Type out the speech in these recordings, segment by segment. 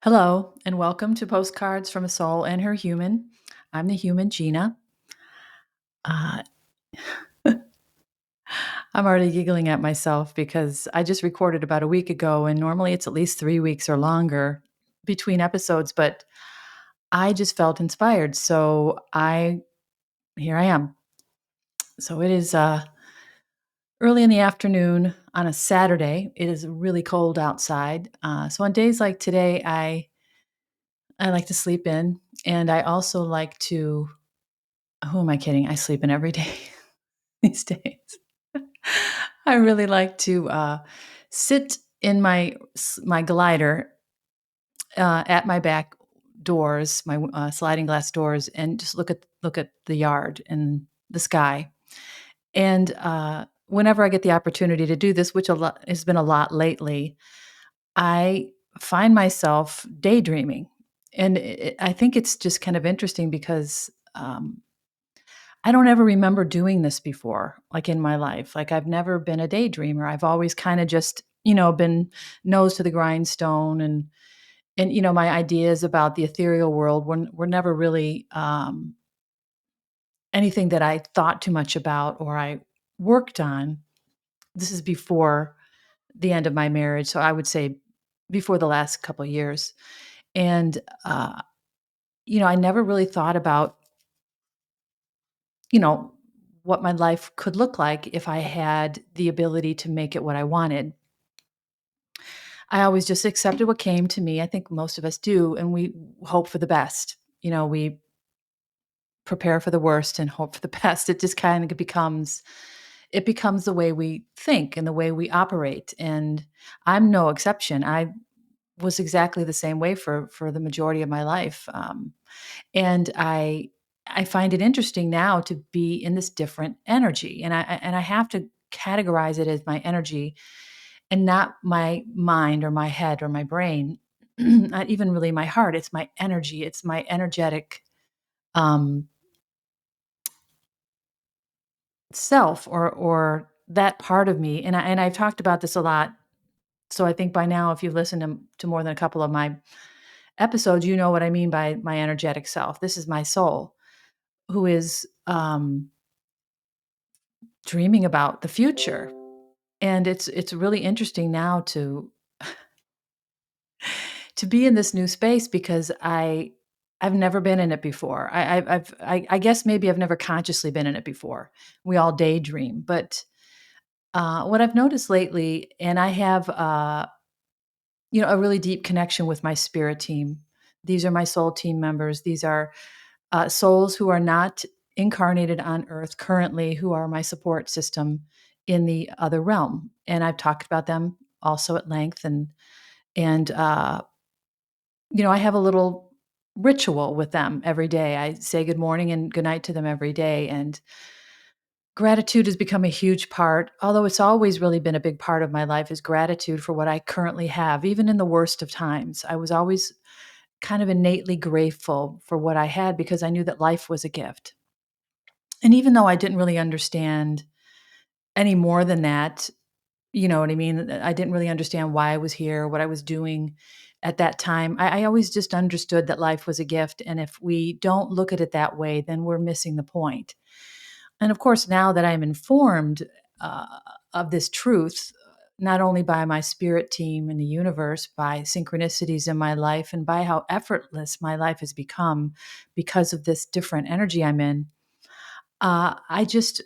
Hello, and welcome to Postcards from a Soul and Her Human. I'm the human, Gina. Uh, I'm already giggling at myself because I just recorded about a week ago, and normally it's at least 3 weeks or longer between episodes, but I just felt inspired. Here I am. So it is early in the afternoon on a Saturday. It is really cold outside. So on days like today, I like to sleep in, and I also like to. Who am I kidding? I sleep in every day these days. I really like to sit in my glider at my back doors, my sliding glass doors, and just look at the yard and the sky. And whenever I get the opportunity to do this, which has been a lot lately, I find myself daydreaming, and I think it's just kind of interesting because. I don't ever remember doing this before, like in my life. Like I've never been a daydreamer. I've always kind of just, been nose to the grindstone and my ideas about the ethereal world were never really anything that I thought too much about or I worked on. This is before the end of my marriage, so I would say before the last couple of years. And I never really thought about you know, what my life could look like if I had the ability to make it what I wanted. I always just accepted what came to me. I think most of us do, and we hope for the best. We prepare for the worst and hope for the best. It just kind of becomes the way we think and the way we operate. And I'm no exception. I was exactly the same way for the majority of my life. And I find it interesting now to be in this different energy, and I have to categorize it as my energy and not my mind or my head or my brain, not even really my heart. It's my energy. It's my energetic um, self or that part of me. And I've talked about this a lot. So I think by now, if you've listened to more than a couple of my episodes, you know what I mean by my energetic self. This is my soul who is dreaming about the future. And it's really interesting now to be in this new space because I've never been in it before. I guess maybe I've never consciously been in it before. We all daydream, but what I've noticed lately, and I have a really deep connection with my spirit team. These are my soul team members. These are souls who are not incarnated on earth currently, who are my support system in the other realm. And I've talked about them also at length. And I have a little ritual with them every day. I say good morning and good night to them every day. And gratitude has become a huge part, although it's always really been a big part of my life, is gratitude for what I currently have, even in the worst of times. I was always kind of innately grateful for what I had because I knew that life was a gift. And even though I didn't really understand any more than that, you know what I mean? I didn't really understand why I was here, what I was doing at that time. I always just understood that life was a gift. And if we don't look at it that way, then we're missing the point. And of course, now that I'm informed uh, of this truth, not only by my spirit team in the universe, by synchronicities in my life, and by how effortless my life has become because of this different energy I'm in, uh, I just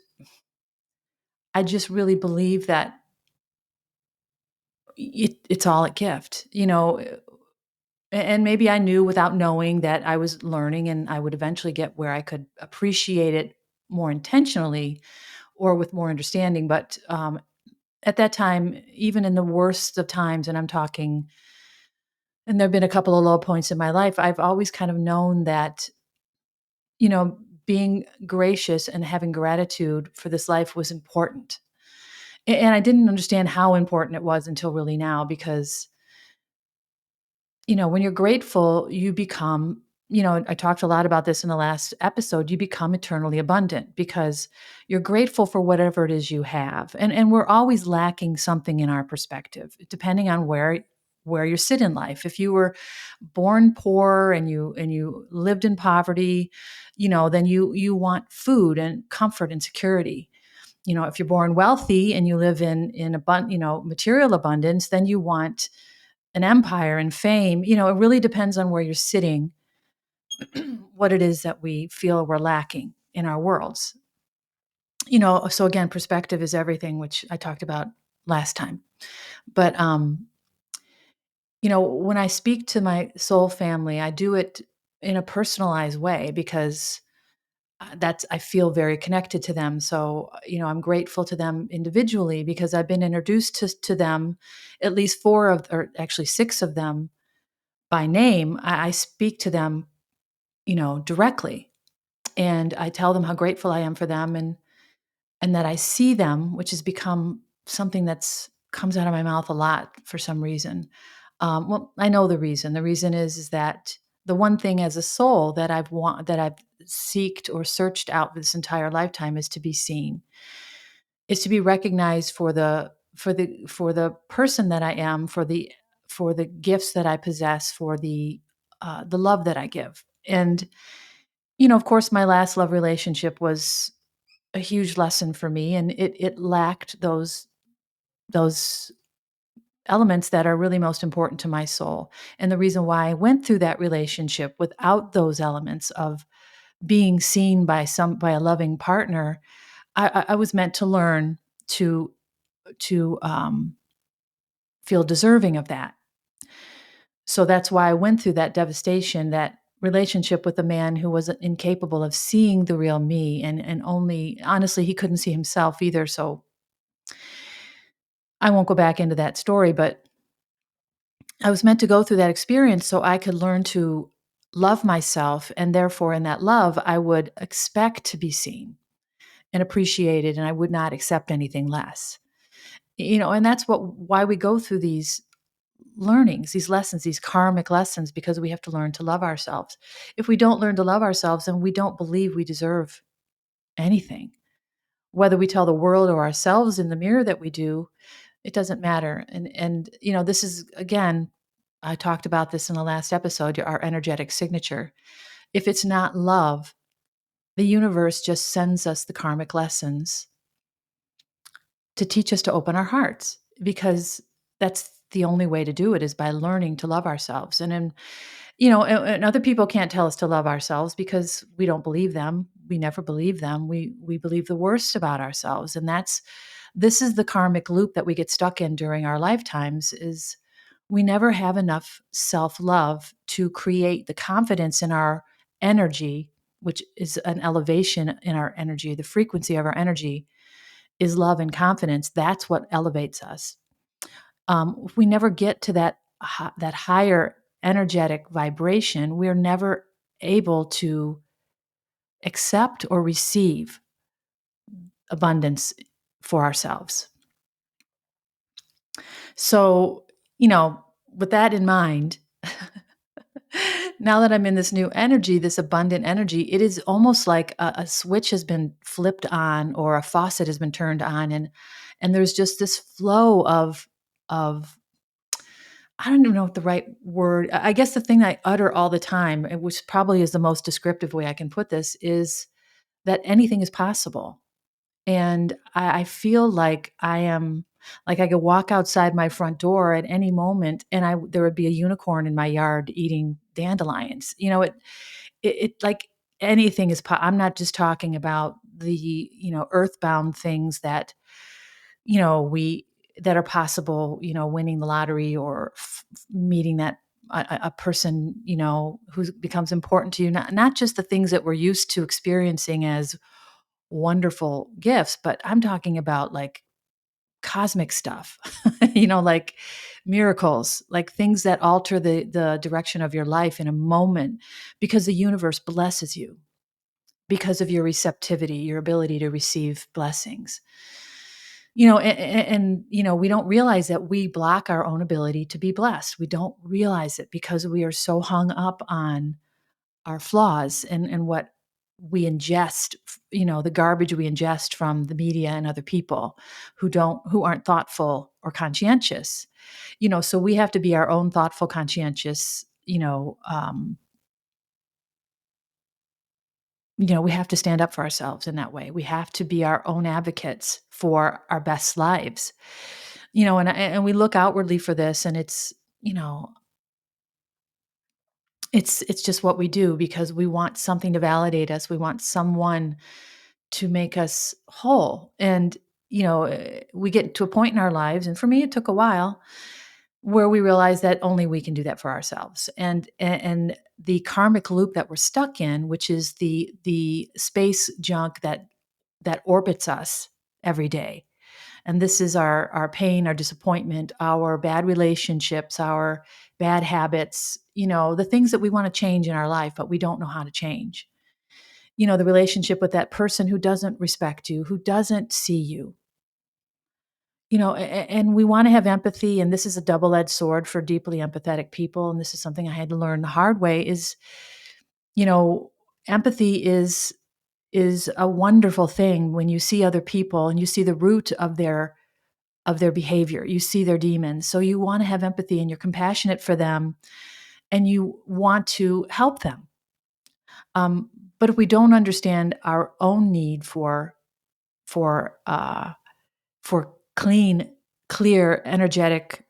I just really believe that it's all a gift, and maybe I knew without knowing that I was learning and I would eventually get where I could appreciate it more intentionally or with more understanding. But at that time, even in the worst of times, and I'm talking, and there have been a couple of low points in my life, I've always kind of known that, being gracious and having gratitude for this life was important. And I didn't understand how important it was until really now because when you're grateful, you become, I talked a lot about this in the last episode, you become eternally abundant because you're grateful for whatever it is you have. And we're always lacking something in our perspective, depending on where where you sit in life. If you were born poor and you lived in poverty, then you want food and comfort and security. If you're born wealthy and you live in material abundance, then you want an empire and fame. It really depends on where you're sitting, what it is that we feel we're lacking in our worlds. So again, perspective is everything, which I talked about last time. But when I speak to my soul family, I do it in a personalized way because that's I feel very connected to them. So, I'm grateful to them individually because I've been introduced to them, at least or actually six of them by name. I speak to them, directly, and I tell them how grateful I am for them, and that I see them, which has become something that's comes out of my mouth a lot for some reason. Well, I know the reason. The reason is that the one thing as a soul that I've seeked or searched out this entire lifetime is to be seen, is to be recognized for the person that I am, for the gifts that I possess, for the love that I give. And of course, my last love relationship was a huge lesson for me, and it lacked those elements that are really most important to my soul. And the reason why I went through that relationship without those elements of being seen by a loving partner, I was meant to learn to feel deserving of that. So that's why I went through that devastation, that relationship with a man who was incapable of seeing the real me, and only honestly he couldn't see himself either. So I won't go back into that story, but I was meant to go through that experience so I could learn to love myself. And therefore, in that love, I would expect to be seen and appreciated, and I would not accept anything less. And that's why we go through these learnings, these lessons, these karmic lessons, because we have to learn to love ourselves. If we don't learn to love ourselves, then we don't believe we deserve anything. Whether we tell the world or ourselves in the mirror that we do, it doesn't matter. And this is, again, I talked about this in the last episode, our energetic signature. If it's not love, the universe just sends us the karmic lessons to teach us to open our hearts, because that's the only way to do it, is by learning to love ourselves. And other people can't tell us to love ourselves because we don't believe them. We never believe them. We believe the worst about ourselves. And this is the karmic loop that we get stuck in during our lifetimes, is we never have enough self-love to create the confidence in our energy, which is an elevation in our energy. The frequency of our energy is love and confidence. That's what elevates us. If we never get to that higher energetic vibration, we're never able to accept or receive abundance for ourselves. So, with that in mind, now that I'm in this new energy, this abundant energy, it is almost like a switch has been flipped on, or a faucet has been turned on, and there's just this flow of I don't even know what the right word. I guess the thing I utter all the time, which probably is the most descriptive way I can put this, is that anything is possible. And I feel like I could walk outside my front door at any moment, and there would be a unicorn in my yard eating dandelions. It like anything is. I'm not just talking about the earthbound things we that are possible. Winning the lottery, or meeting that a person who becomes important to you. Not just the things that we're used to experiencing as wonderful gifts, but I'm talking about like cosmic stuff, like miracles, like things that alter the direction of your life in a moment, because the universe blesses you because of your receptivity, your ability to receive blessings. We don't realize that we block our own ability to be blessed. We don't realize it because we are so hung up on our flaws and what we ingest, the garbage we ingest from the media and other people who aren't thoughtful or conscientious. So we have to be our own thoughtful, conscientious, we have to stand up for ourselves in that way. We have to be our own advocates for our best lives. And we look outwardly for this, and you know, it's just what we do because we want something to validate us. We want someone to make us whole. And we get to a point in our lives, and for me it took a while, where we realize that only we can do that for ourselves. And the karmic loop that we're stuck in, which is the space junk that orbits us every day. And this is our pain, our disappointment, our bad relationships, our bad habits, the things that we want to change in our life, but we don't know how to change. The relationship with that person who doesn't respect you, who doesn't see you. And we want to have empathy, and this is a double-edged sword for deeply empathetic people. And this is something I had to learn the hard way is, empathy is a wonderful thing when you see other people and you see the root of their behavior. You see their demons. So you want to have empathy and you're compassionate for them and you want to help them. But if we don't understand our own need for clean, clear, energetic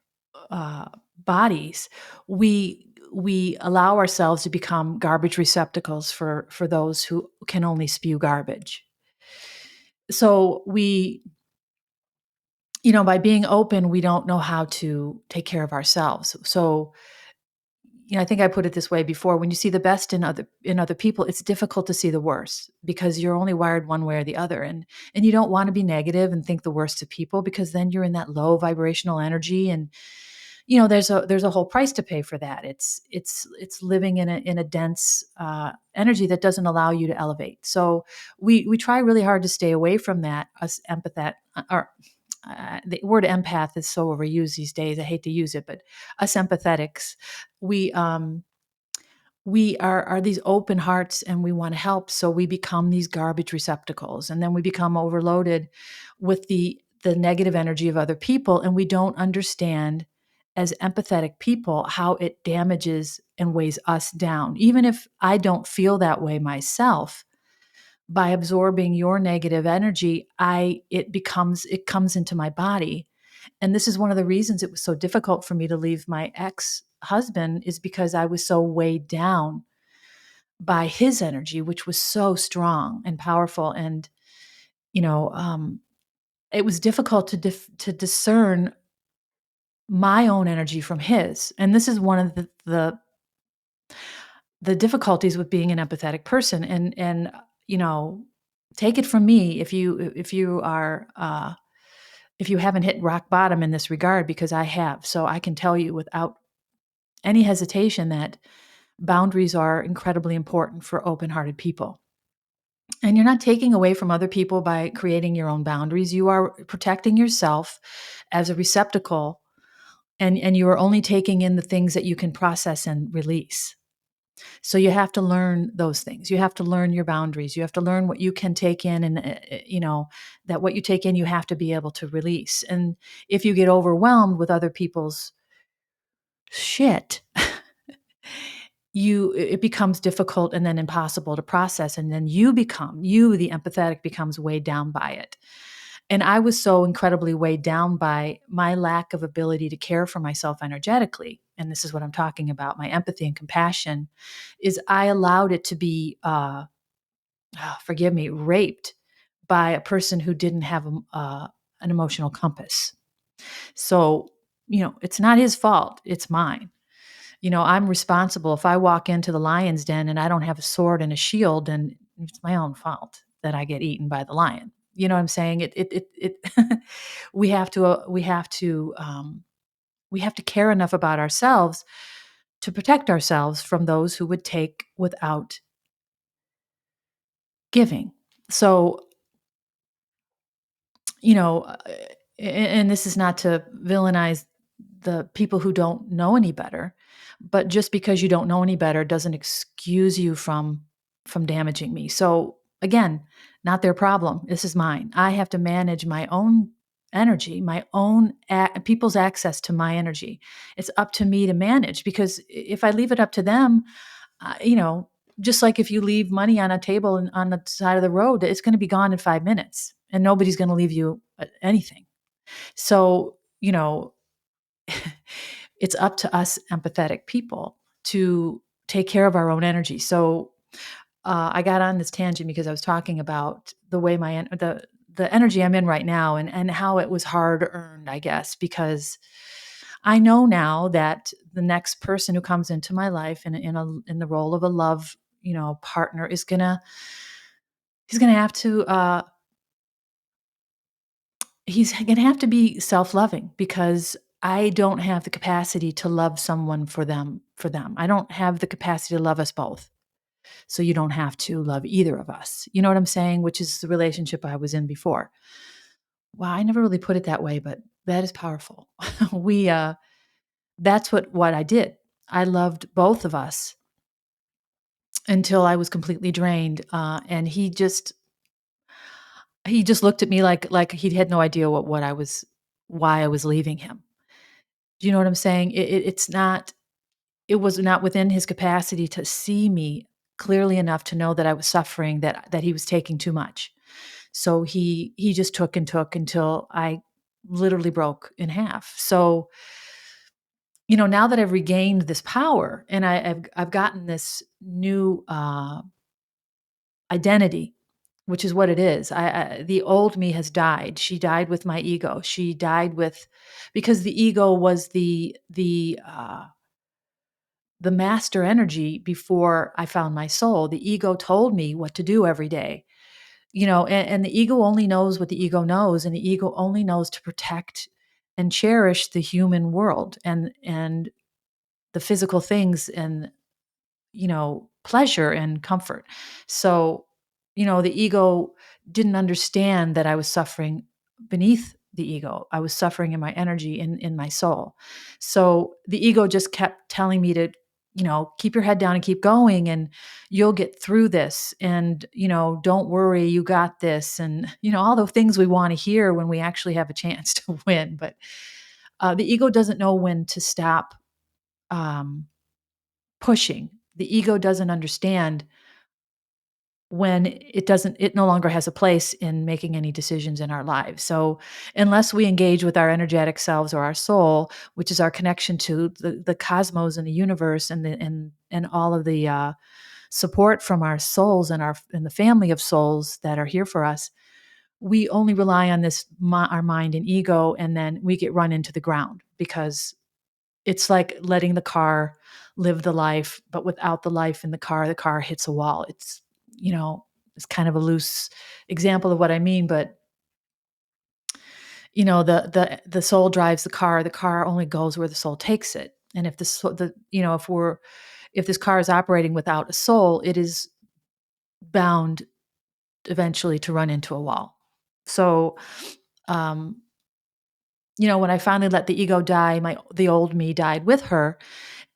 bodies, we allow ourselves to become garbage receptacles for those who can only spew garbage. So by being open, we don't know how to take care of ourselves. So, I think I put it this way before: when you see the best in other people, it's difficult to see the worst because you're only wired one way or the other. And you don't want to be negative and think the worst of people, because then you're in that low vibrational energy. And, there's a whole price to pay for that. It's living in a dense energy that doesn't allow you to elevate. So we try really hard to stay away from that. Us empath, or the word empath is so overused these days. I hate to use it, but us empathetics, we are these open hearts and we want to help. So we become these garbage receptacles, and then we become overloaded with the negative energy of other people, and we don't understand as empathetic people how it damages and weighs us down. Even if I don't feel that way myself, by absorbing your negative energy, it comes into my body. And this is one of the reasons it was so difficult for me to leave my ex-husband, is because I was so weighed down by his energy, which was so strong and powerful. And, it was difficult to discern my own energy from his. And this is one of the difficulties with being an empathetic person. And take it from me if you haven't hit rock bottom in this regard, because I have. So I can tell you without any hesitation that boundaries are incredibly important for open-hearted people. And you're not taking away from other people by creating your own boundaries. You are protecting yourself as a receptacle, and you are only taking in the things that you can process and release. So you have to learn those things. You have to learn your boundaries. You have to learn what you can take in, and that what you take in, you have to be able to release. And if you get overwhelmed with other people's shit, it becomes difficult and then impossible to process. And then you, the empathetic, becomes weighed down by it. And I was so incredibly weighed down by my lack of ability to care for myself energetically. And this is what I'm talking about. My empathy and compassion is I allowed it to be, forgive me, raped by a person who didn't have an emotional compass. So, it's not his fault. It's mine. I'm responsible. If I walk into the lion's den and I don't have a sword and a shield, then it's my own fault that I get eaten by the lion. You know what I'm saying? We have to care enough about ourselves to protect ourselves from those who would take without giving. So, and this is not to villainize the people who don't know any better, but just because you don't know any better doesn't excuse you from damaging me. So again, not their problem. This is mine. I have to manage my own energy, my own people's access to my energy. It's up to me to manage, because if I leave it up to them, you know, just like if you leave money on a table and on the side of the road, it's going to be gone in 5 minutes, and nobody's going to leave you anything. So, it's up to us empathetic people to take care of our own energy. So, I got on this tangent because I was talking about the way the energy I'm in right now, and how it was hard earned, I guess, because I know now that the next person who comes into my life in the role of a love, partner is he's gonna have to he's gonna have to be self-loving, because I don't have the capacity to love someone for them. I don't have the capacity to love us both. So you don't have to love either of us. You know what I'm saying? Which is the relationship I was in before. Wow, I never really put it that way, but that is powerful. we That's what I did. I loved both of us until I was completely drained. And he just looked at me like he had no idea what I was why I was leaving him. Do you know what I'm saying? It was not within his capacity to see me clearly enough to know that I was suffering, that he was taking too much. So he just took and took until I literally broke in half. So, now that I've regained this power, and I've gotten this new identity, which is what it is. The old me has died. She died with my ego. She died with because the ego was the master energy before I found my soul. The ego told me what to do every day. And the ego only knows what the ego knows, and the ego only knows to protect and cherish the human world and the physical things, and pleasure and comfort. So, the ego didn't understand that I was suffering beneath the ego. I was suffering in my energy, in my soul. So the ego just kept telling me to, keep your head down and keep going, and you'll get through this. And, don't worry, you got this. And, all the things we want to hear when we actually have a chance to win. But the ego doesn't know when to stop um, pushing. The ego doesn't understand when it no longer has a place in making any decisions in our lives. So unless we engage with our energetic selves, or our soul, which is our connection to the cosmos and the universe, and all of the support from our souls, and the family of souls that are here for us, we only rely on our mind and ego, and then we get run into the ground, because it's like letting the car live the life, but without the life in the car hits a wall. You know, it's kind of a loose example of what I mean, but the soul drives the car only goes where the soul takes it. And if if this car is operating without a soul, it is bound eventually to run into a wall. So, um, when I finally let the ego die, the old me died with her.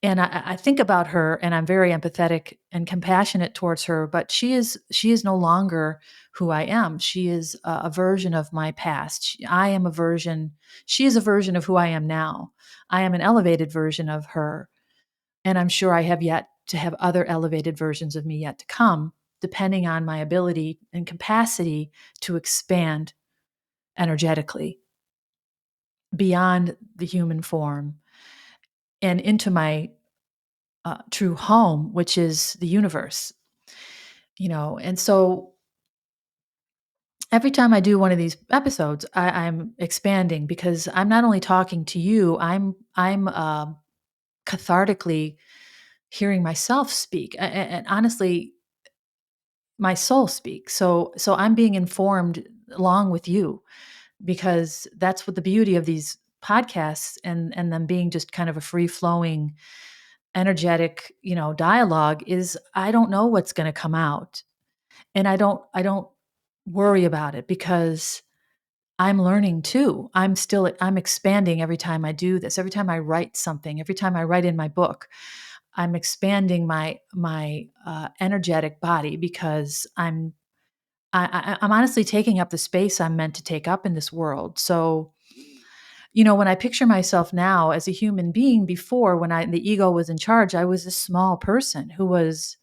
And I think about her, and I'm very empathetic and compassionate towards her, but she is no longer who I am. She is a version of my past. She is a version of who I am now. I am an elevated version of her. And I'm sure I have yet to have other elevated versions of me yet to come, depending on my ability and capacity to expand energetically beyond the human form and into my true home, which is the universe. And so every time I do one of these episodes, I'm expanding, because I'm not only talking to you, I'm cathartically hearing myself speak, and honestly, my soul speak. So I'm being informed along with you, because that's what the beauty of these podcasts, and them being just kind of a free flowing energetic dialogue is. I don't know what's going to come out, and I don't worry about it, because I'm learning too. I'm expanding every time I do this. Every time I write something, every time I write in my book, I'm expanding my energetic body, because I'm honestly taking up the space I'm meant to take up in this world. So, when I picture myself now as a human being, before, when the ego was in charge, I was a small person who was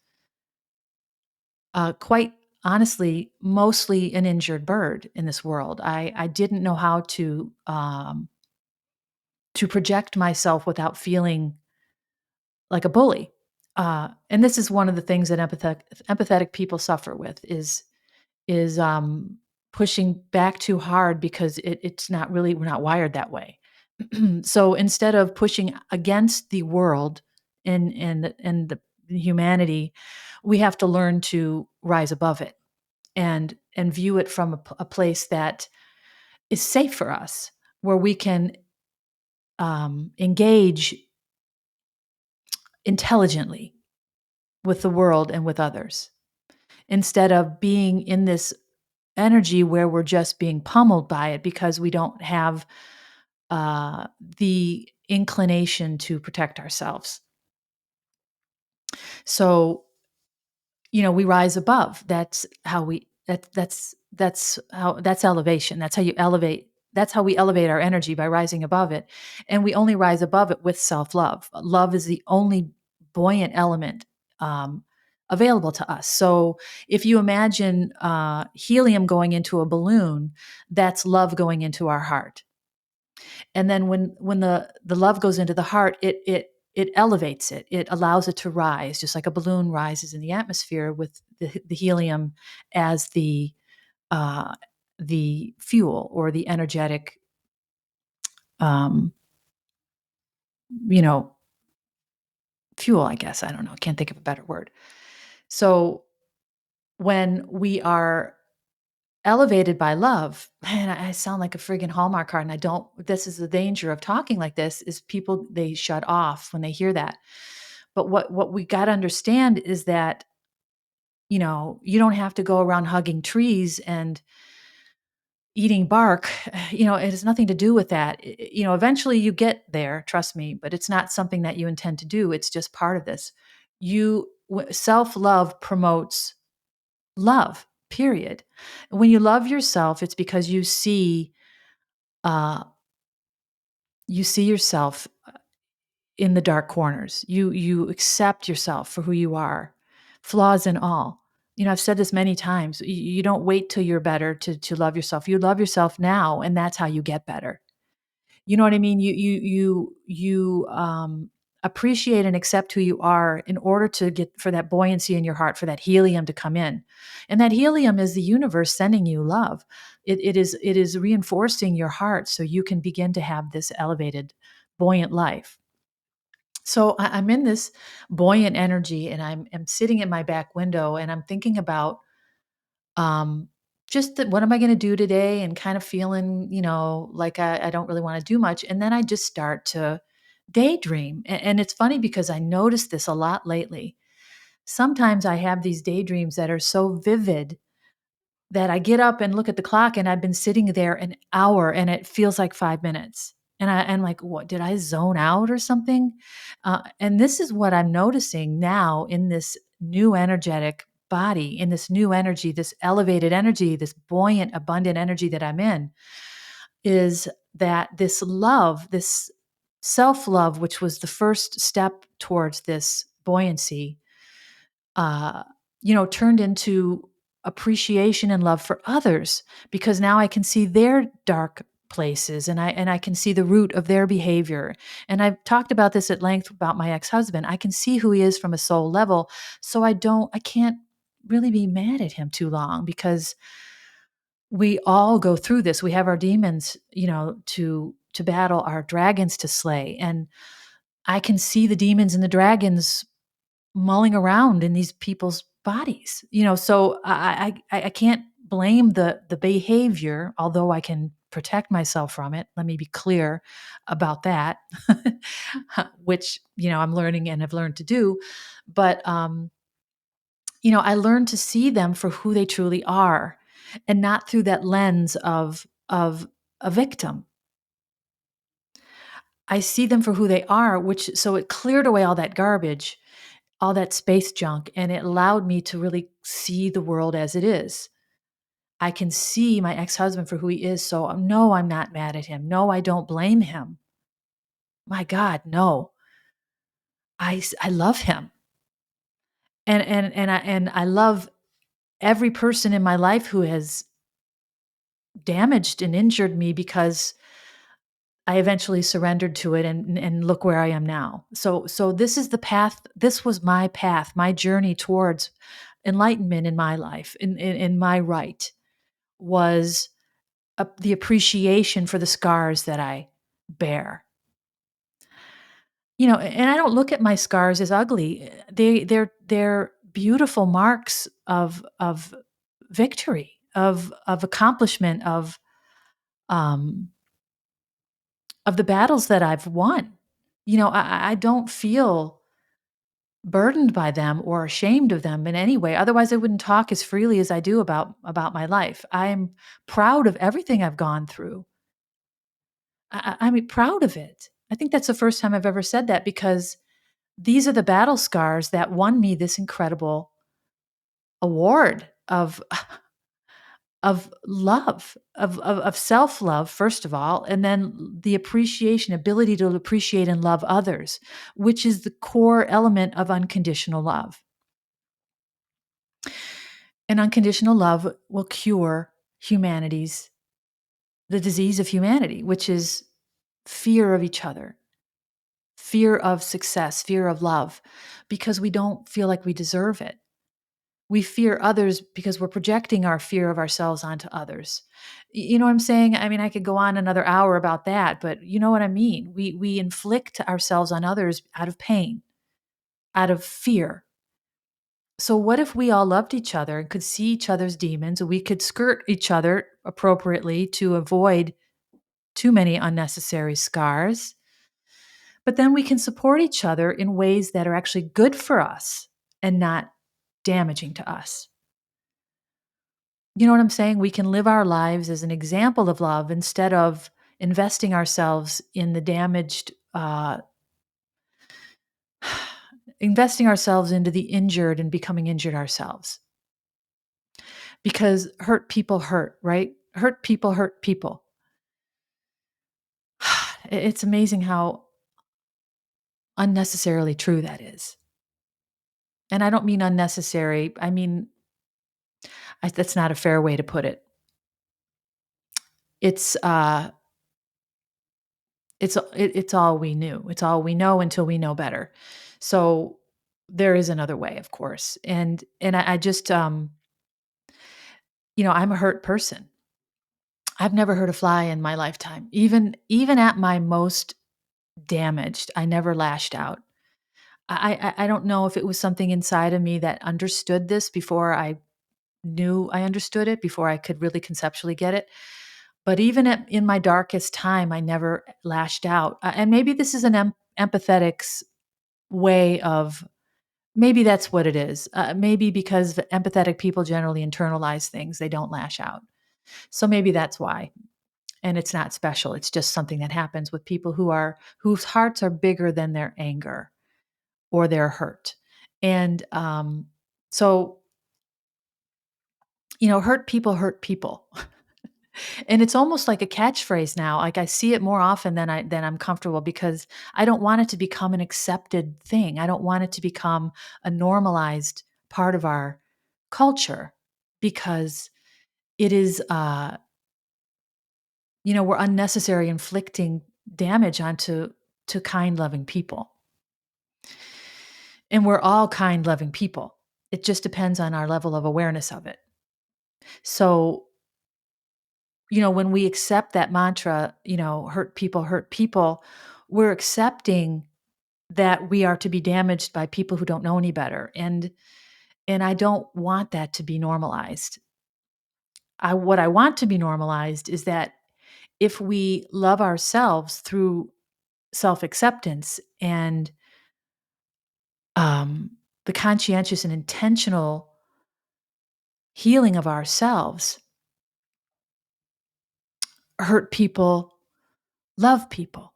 quite honestly mostly an injured bird in this world. I didn't know how to project myself without feeling like a bully. And this is one of the things that empathetic people suffer with is pushing back too hard, because it's not really, we're not wired that way. So instead of pushing against the world and the humanity, we have to learn to rise above it and view it from a place that is safe for us, where we can engage intelligently with the world and with others, instead of being in this energy where we're just being pummeled by it because we don't have the inclination to protect ourselves. So, we rise above. That's how we that's elevation. That's how you elevate. That's how we elevate our energy, by rising above it. And we only rise above it with self-love. Love is the only buoyant element um, available to us. So if you imagine helium going into a balloon, that's love going into our heart. And then when the love goes into the heart, it elevates it. It allows it to rise, just like a balloon rises in the atmosphere with the helium as uh, the fuel, or the energetic, um, you know, fuel. I guess, I don't know. I can't think of a better word. So when we are elevated by love, man, I sound like a friggin' Hallmark card, and I don't. This is the danger of talking like this: is people, they shut off when they hear that. But what we got to understand is that, you don't have to go around hugging trees and eating bark. It has nothing to do with that. Eventually you get there, trust me, but it's not something that you intend to do. It's just part of this. Self-love promotes love, period. When you love yourself, it's because uh you see yourself in the dark corners. You accept yourself for who you are, flaws and all. I've said this many times. You don't wait till you're better to love yourself. You love yourself now, and that's how you get better. You know what I mean? You appreciate and accept who you are in order to get, for that buoyancy in your heart, for that helium to come in. And that helium is the universe sending you love. It is reinforcing your heart so you can begin to have this elevated, buoyant life. So I'm in this buoyant energy, and I'm sitting in my back window, and I'm thinking about um, just that, what am I going to do today, and kind of feeling, like I don't really want to do much. And then I just start to daydream. And it's funny because I noticed this a lot lately. Sometimes I have these daydreams that are so vivid that I get up and look at the clock, and I've been sitting there an hour and it feels like 5 minutes. And I'm like, what, did I zone out or something? And this is what I'm noticing now in this new energetic body, in this new energy, this elevated energy, this buoyant, abundant energy that I'm in, is that this love, this self love, which was the first step towards this buoyancy, uh, turned into appreciation and love for others, because now I can see their dark places, and I can see the root of their behavior. And I've talked about this at length about my ex-husband. I can see who he is from a soul level, so I can't really be mad at him too long, because we all go through this. We have our demons, to battle, our dragons to slay. And I can see the demons and the dragons mulling around in these people's bodies. So I can't blame the behavior, although I can protect myself from it. Let me be clear about that, which, I'm learning and have learned to do. But I learned to see them for who they truly are, and not through that lens of a victim. I see them for who they are, which, so it cleared away all that garbage, all that space junk, and it allowed me to really see the world as it is. I can see my ex-husband for who he is, so no, I'm not mad at him. No, I don't blame him. My God, no. I love him. And I love every person in my life who has damaged and injured me because I eventually surrendered to it and look where I am now. So this is the path, this was my path, my journey towards enlightenment in my life, in my right, was the appreciation for the scars that I bear. And I don't look at my scars as ugly. They're beautiful marks of victory, of accomplishment, um of the battles that I've won. I don't feel burdened by them or ashamed of them in any way. Otherwise, I wouldn't talk as freely as I do about my life. I'm proud of everything I've gone through. I'm proud of it. I think that's the first time I've ever said that, because these are the battle scars that won me this incredible award of love, of self-love, first of all, and then the appreciation, ability to appreciate and love others, which is the core element of unconditional love. And unconditional love will cure the disease of humanity, which is fear of each other, fear of success, fear of love, because we don't feel like we deserve it. We fear others because we're projecting our fear of ourselves onto others. You know what I'm saying? I mean, I could go on another hour about that, but you know what I mean? We inflict ourselves on others out of pain, out of fear. So what if we all loved each other and could see each other's demons, and we could skirt each other appropriately to avoid too many unnecessary scars? But then we can support each other in ways that are actually good for us and not damaging to us. You know what I'm saying? We can live our lives as an example of love instead of investing ourselves in the damaged, investing ourselves into the injured and becoming injured ourselves. Because hurt people hurt, right? Hurt people hurt people. It's amazing how unnecessarily true that is. And I don't mean unnecessary. I mean, that's not a fair way to put it. It's it's all we knew. It's all we know until we know better. So there is another way, of course. And I just I'm a hurt person. I've never hurt a fly in my lifetime. Even at my most damaged, I never lashed out. I don't know if it was something inside of me that understood this before I knew I understood it, before I could really conceptually get it. But even in my darkest time, I never lashed out. And maybe this is an empathetic's way of, maybe that's what it is. Maybe because empathetic people generally internalize things, they don't lash out. So maybe that's why. And it's not special. It's just something that happens with people whose hearts are bigger than their anger or their hurt. And so, hurt people hurt people. And it's almost like a catchphrase now. Like, I see it more often than I'm comfortable, because I don't want it to become an accepted thing. I don't want it to become a normalized part of our culture, because it is we're unnecessary inflicting damage onto kind loving people. And we're all kind loving people. It just depends on our level of awareness of it. So, when we accept that mantra, hurt people, we're accepting that we are to be damaged by people who don't know any better. And I don't want that to be normalized. What I want to be normalized is that if we love ourselves through self-acceptance and the conscientious and intentional healing of ourselves, hurt people love people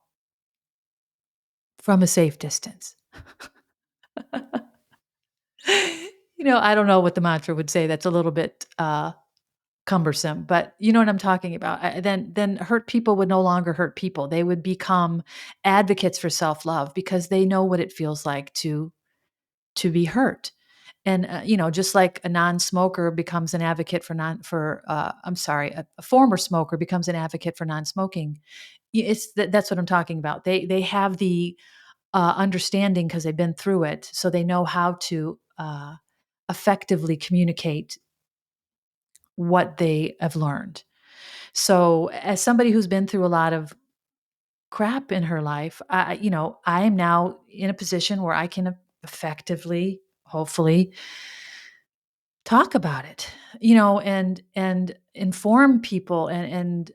from a safe distance. I don't know what the mantra would say. That's a little bit cumbersome, but you know what I'm talking about. Then hurt people would no longer hurt people. They would become advocates for self-love because they know what it feels like to be hurt. And just like a non-smoker becomes an advocate for non for I'm sorry, a former smoker becomes an advocate for non-smoking. That's what I'm talking about. They have the understanding because they've been through it, so they know how to effectively communicate what they have learned. So, as somebody who's been through a lot of crap in her life, I am now in a position where I can effectively, hopefully, talk about it, and inform people and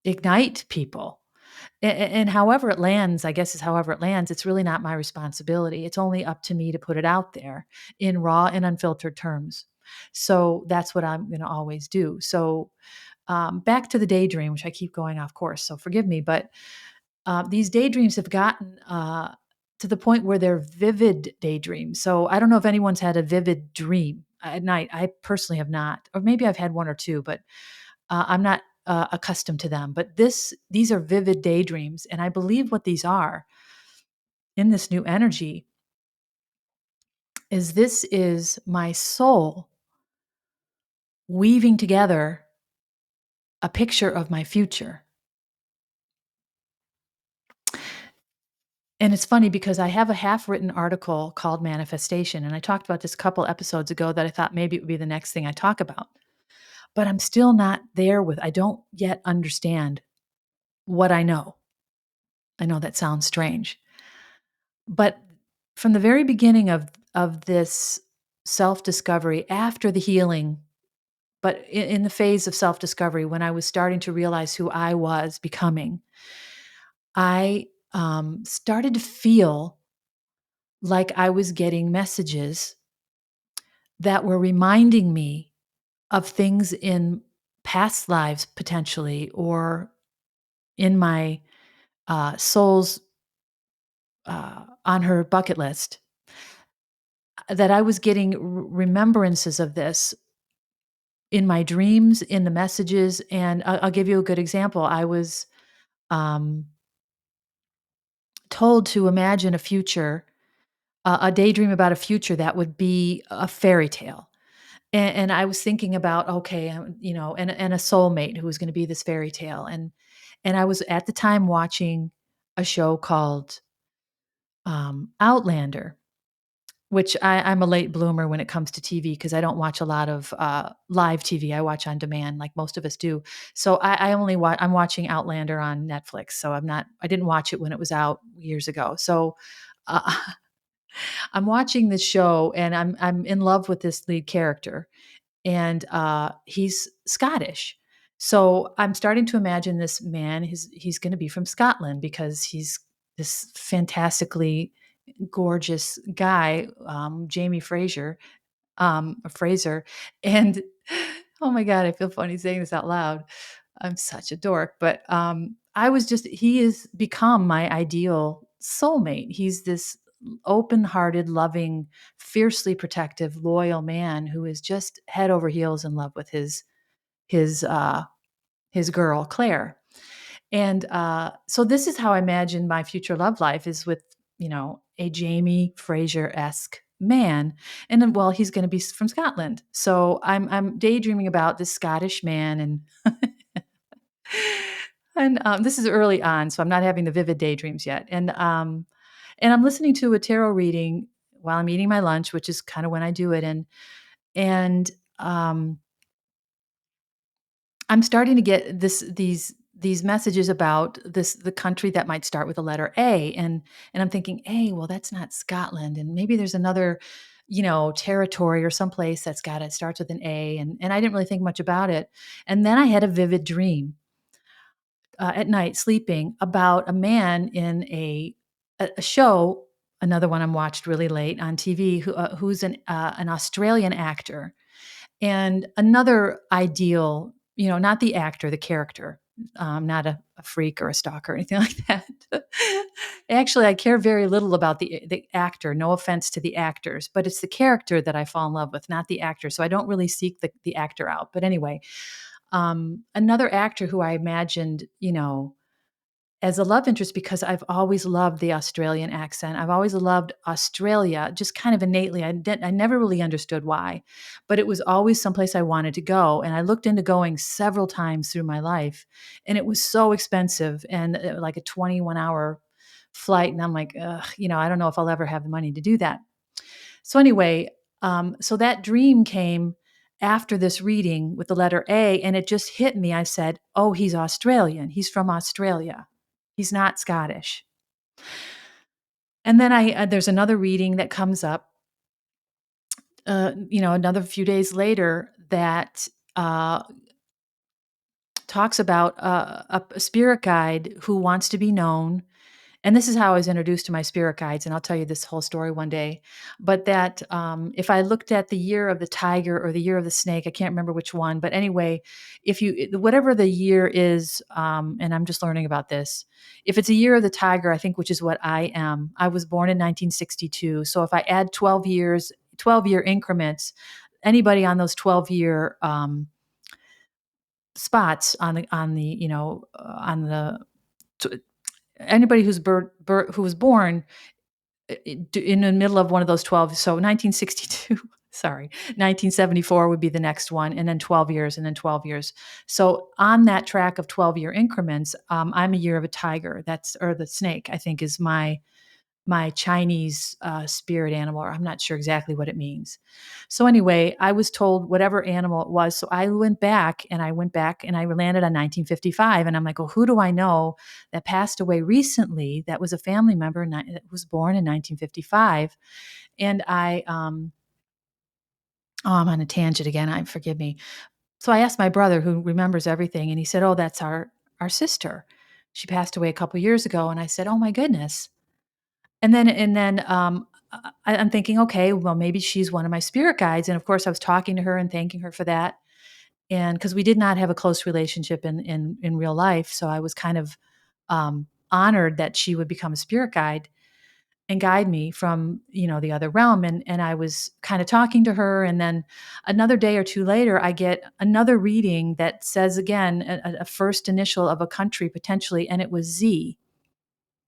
ignite people. And however it lands, I guess is however it lands, it's really not my responsibility. It's only up to me to put it out there in raw and unfiltered terms. So that's what I'm going to always do. So back to the daydream, which I keep going off course. So forgive me, but these daydreams have gotten to the point where they're vivid daydreams. So I don't know if anyone's had a vivid dream at night. I personally have not, or maybe I've had one or two, but I'm not accustomed to them. But these are vivid daydreams, and I believe what these are in this new energy is this is my soul weaving together a picture of my future. And it's funny because I have a half-written article called Manifestation, and I talked about this a couple episodes ago that I thought maybe it would be the next thing I talk about. But I'm still not there with I don't yet understand what I know. I know that sounds strange. But from the very beginning of this self-discovery after the healing, but in the phase of self-discovery when I was starting to realize who I was becoming, I started to feel like I was getting messages that were reminding me of things in past lives potentially or in my soul's on her bucket list that I was getting remembrances of this in my dreams, in the messages. And I'll give you a good example. I was um, told to imagine a future, a daydream about a future that would be a fairy tale. And I was thinking about, okay, and a soulmate who was going to be this fairy tale. And I was at the time watching a show called Outlander, which I'm a late bloomer when it comes to TV because I don't watch a lot of live TV. I watch on demand, like most of us do. So I only watch. I'm watching Outlander on Netflix. So I'm not. I didn't watch it when it was out years ago. So uh, I'm watching this show, and I'm in love with this lead character, and he's Scottish. So I'm starting to imagine this man. He's going to be from Scotland because he's this fantastically gorgeous guy, Jamie Fraser, and oh my god, I feel funny saying this out loud. I'm such a dork, but he has become my ideal soulmate. He's this open-hearted, loving, fiercely protective, loyal man who is just head over heels in love with his uh, his girl Claire. And so this is how I imagine my future love life is with, a Jamie Fraser-esque man. And then, well, he's going to be from Scotland. So I'm daydreaming about this Scottish man and this is early on, so I'm not having the vivid daydreams yet. And I'm listening to a tarot reading while I'm eating my lunch, which is kind of when I do it. And um I'm starting to get these messages about the country that might start with the letter A, and I'm thinking, "A, well, that's not Scotland, and maybe there's another, territory or someplace that's got it starts with an A," and I didn't really think much about it. And then I had a vivid dream at night sleeping about a man in a show, another one I'm watched really late on TV, who's an Australian actor and another ideal, not the actor, the character. I'm not a freak or a stalker or anything like that. Actually, I care very little about the actor. No offense to the actors, but it's the character that I fall in love with, not the actor. So I don't really seek the actor out. But anyway, another actor who I imagined, as a love interest, because I've always loved the Australian accent. I've always loved Australia, just kind of innately. I never really understood why, but it was always someplace I wanted to go. And I looked into going several times through my life, and it was so expensive and like a 21-hour flight. And I'm like, ugh, I don't know if I'll ever have the money to do that. So anyway, so that dream came after this reading with the letter A, and it just hit me. I said, oh, he's Australian. He's from Australia. He's not Scottish. And then there's another reading that comes up, another few days later that uh, talks about a spirit guide who wants to be known. And this is how I was introduced to my spirit guides, and I'll tell you this whole story one day. But that if I looked at the year of the tiger or the year of the snake, I can't remember which one. But anyway, whatever the year is, and I'm just learning about this. If it's a year of the tiger, I think, which is what I am. I was born in 1962. So if I add 12 years, 12-year increments, anybody on those 12-year spots on the anybody who was born in the middle of one of those 12, so 1962, sorry, 1974 would be the next one, and then 12 years, and then 12 years. So on that track of 12-year increments, I'm a year of a tiger. Or the snake, I think, is my Chinese spirit animal, or I'm not sure exactly what it means. So anyway, I was told whatever animal it was. So I went back and I landed on 1955. And I'm like, well, who do I know that passed away recently that was a family member that was born in 1955? And I'm on a tangent again. Forgive me. So I asked my brother, who remembers everything, and he said, oh, that's our sister. She passed away a couple years ago. And I said, oh my goodness. And then I'm thinking, okay, well, maybe she's one of my spirit guides. And of course, I was talking to her and thanking her for that. And because we did not have a close relationship in real life, so I was kind of honored that she would become a spirit guide and guide me from the other realm. And I was kind of talking to her, and then another day or two later, I get another reading that says again a first initial of a country potentially, and it was Z.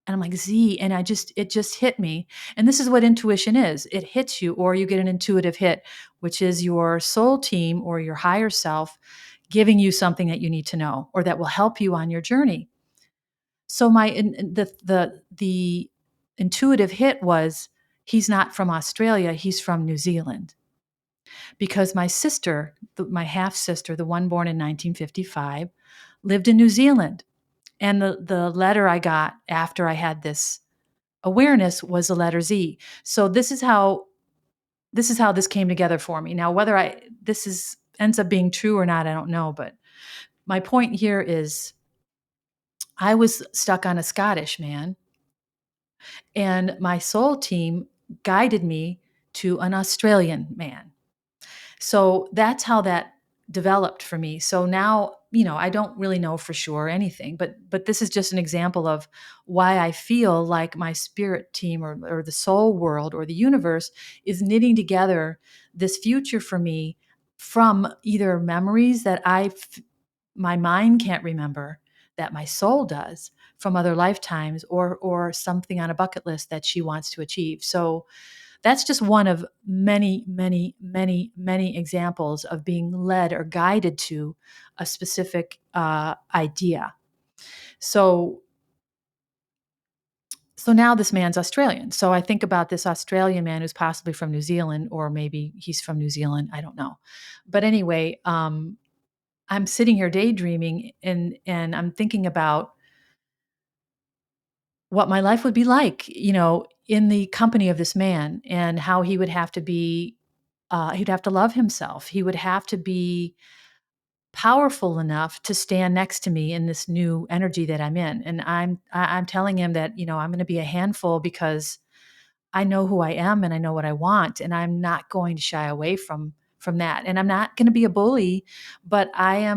And I'm like, Z. And it just hit me. And this is what intuition is. It hits you, or you get an intuitive hit, which is your soul team or your higher self giving you something that you need to know, or that will help you on your journey. So the intuitive hit was, he's not from Australia, he's from New Zealand. Because my sister, my half sister, the one born in 1955, lived in New Zealand. And the letter I got after I had this awareness was the letter Z. So this is how this came together for me. Now, whether ends up being true or not, I don't know. But my point here is, I was stuck on a Scottish man, and my soul team guided me to an Australian man. So that's how that developed for me. So now, I don't really know for sure anything, but this is just an example of why I feel like my spirit team or the soul world or the universe is knitting together this future for me from either memories that my mind can't remember, that my soul does from other lifetimes, or something on a bucket list that she wants to achieve. So that's just one of many, many, many, many examples of being led or guided to a specific idea. So, so now this man's Australian. So I think about this Australian man who's possibly from New Zealand, or maybe he's from New Zealand. I don't know. But anyway, I'm sitting here daydreaming, and I'm thinking about what my life would be like, in the company of this man, and how he would have to be, he'd have to love himself. He would have to be powerful enough to stand next to me in this new energy that I'm in. And I'm telling him that, I'm going to be a handful because I know who I am and I know what I want, and I'm not going to shy away from that. And I'm not going to be a bully, but I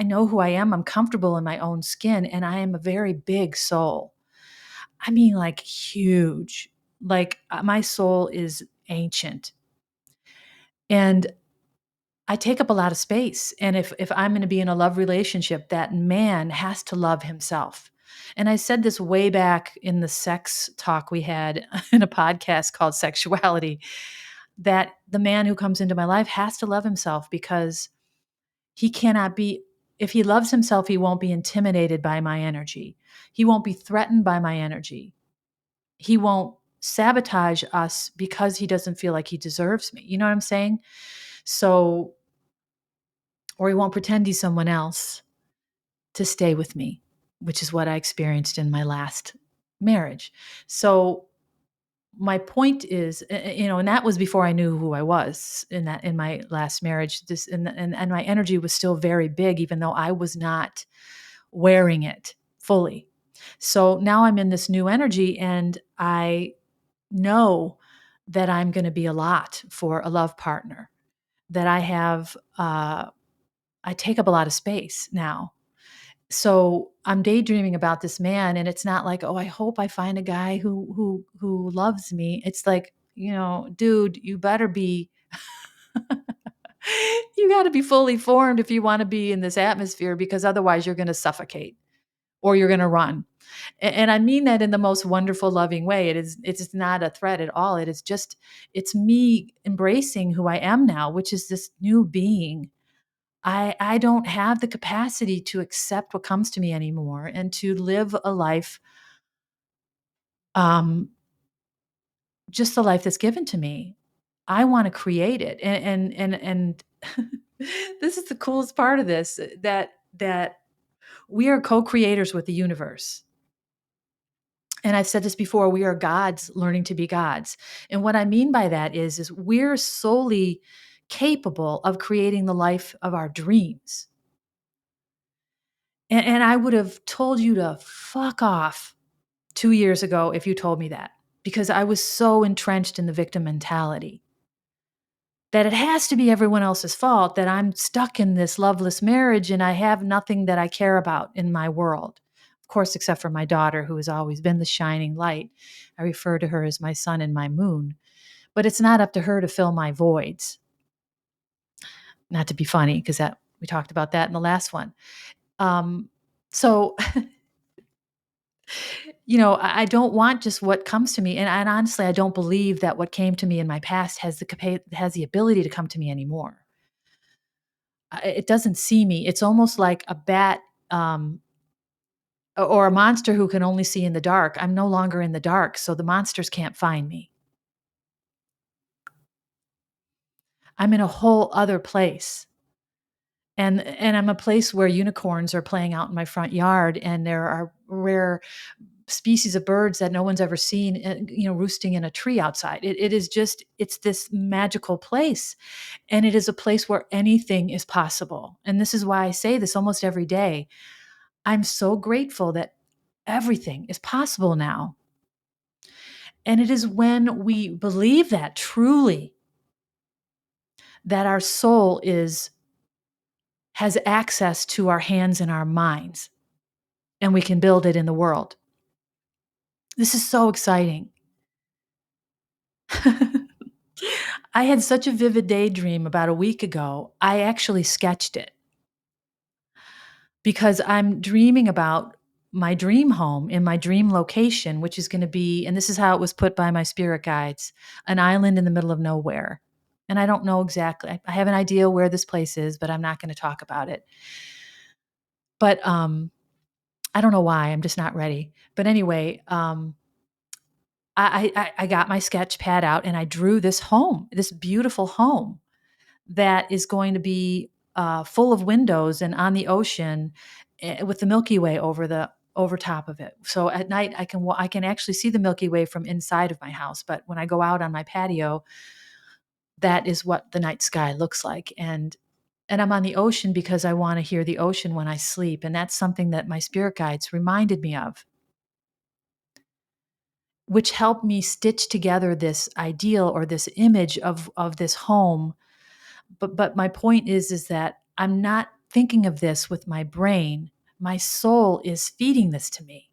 know who I am. I'm comfortable in my own skin, and I am a very big soul. I mean, like huge. Like my soul is ancient. And I take up a lot of space. And if I'm going to be in a love relationship, that man has to love himself. And I said this way back in the sex talk we had in a podcast called Sexuality, that the man who comes into my life has to love himself, because he cannot be, if he loves himself, he won't be intimidated by my energy. He won't be threatened by my energy. He won't sabotage us because he doesn't feel like he deserves me. You know what I'm saying? So, or he won't pretend he's someone else to stay with me, which is what I experienced in my last marriage. So my point is, and that was before I knew who I was in my last marriage. And my energy was still very big, even though I was not wearing it fully. So now I'm in this new energy, and I know that I'm going to be a lot for a love partner. That I take up a lot of space now. So I'm daydreaming about this man, and it's not like, oh, I hope I find a guy who loves me. It's like, dude, you better be you got to be fully formed if you want to be in this atmosphere, because otherwise you're going to suffocate or you're going to run. And I mean that in the most wonderful, loving way. It's not a threat at all. It's me embracing who I am now, which is this new being. I don't have the capacity to accept what comes to me anymore, and to live a life, um, just the life that's given to me. I want to create it. And this is the coolest part of this, that we are co-creators with the universe. And I've said this before, we are gods learning to be gods. And what I mean by that is we're solely capable of creating the life of our dreams. And I would have told you to fuck off 2 years ago if you told me that, because I was so entrenched in the victim mentality that it has to be everyone else's fault that I'm stuck in this loveless marriage and I have nothing that I care about in my world. Of course, except for my daughter, who has always been the shining light. I refer to her as my sun and my moon. But it's not up to her to fill my voids. Not to be funny, because that we talked about that in the last one. So I don't want just what comes to me, and honestly, I don't believe that what came to me in my past has the ability to come to me anymore. It doesn't see me. It's almost like a bat, or a monster who can only see in the dark. I'm no longer in the dark, so the monsters can't find me. I'm in a whole other place. And I'm a place where unicorns are playing out in my front yard, and there are rare species of birds that no one's ever seen, roosting in a tree outside. It's this magical place. And it is a place where anything is possible. And this is why I say this almost every day. I'm so grateful that everything is possible now. And it is when we believe that truly, that our soul has access to our hands and our minds, and we can build it in the world. This is so exciting. I had such a vivid daydream about a week ago. I actually sketched it, because I'm dreaming about my dream home in my dream location, which is going to be, and this is how it was put by my spirit guides, an island in the middle of nowhere. And I don't know exactly. I have an idea where this place is, but I'm not going to talk about it. But I don't know why. I'm just not ready. But anyway, I got my sketch pad out, and I drew this home, this beautiful home that is going to be full of windows and on the ocean, with the Milky Way over top of it. So at night I can actually see the Milky Way from inside of my house. But when I go out on my patio, that is what the night sky looks like. And I'm on the ocean because I want to hear the ocean when I sleep. And that's something that my spirit guides reminded me of, which helped me stitch together this ideal, or this image of this home, But my point is that I'm not thinking of this with my brain. My soul is feeding this to me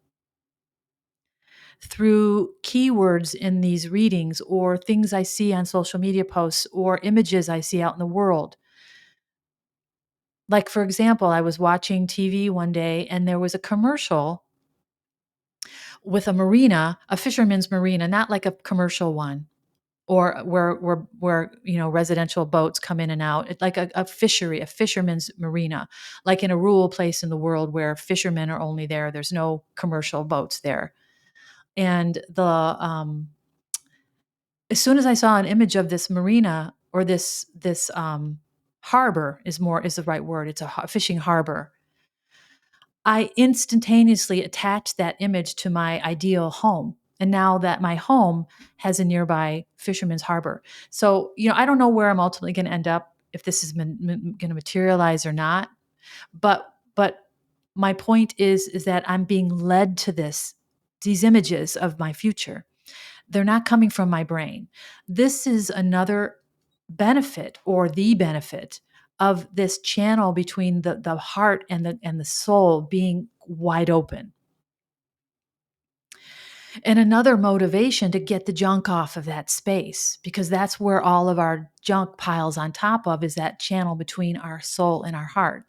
through keywords in these readings or things I see on social media posts or images I see out in the world. Like, for example, I was watching TV one day and there was a commercial with a marina, a fisherman's marina, not like a commercial one or where residential boats come in and out. It's like a fishery, a fisherman's marina, like in a rural place in the world where fishermen are only there. There's no commercial boats there. And as soon as I saw an image of this marina or this harbor is the right word. It's a fishing harbor. I instantaneously attached that image to my ideal home. And now that my home has a nearby fisherman's harbor. So, I don't know where I'm ultimately going to end up, if this is going to materialize or not. But my point is that I'm being led to these images of my future. They're not coming from my brain. This is another benefit or the benefit of this channel between the heart and the soul being wide open. And another motivation to get the junk off of that space, because that's where all of our junk piles on top of, is that channel between our soul and our heart.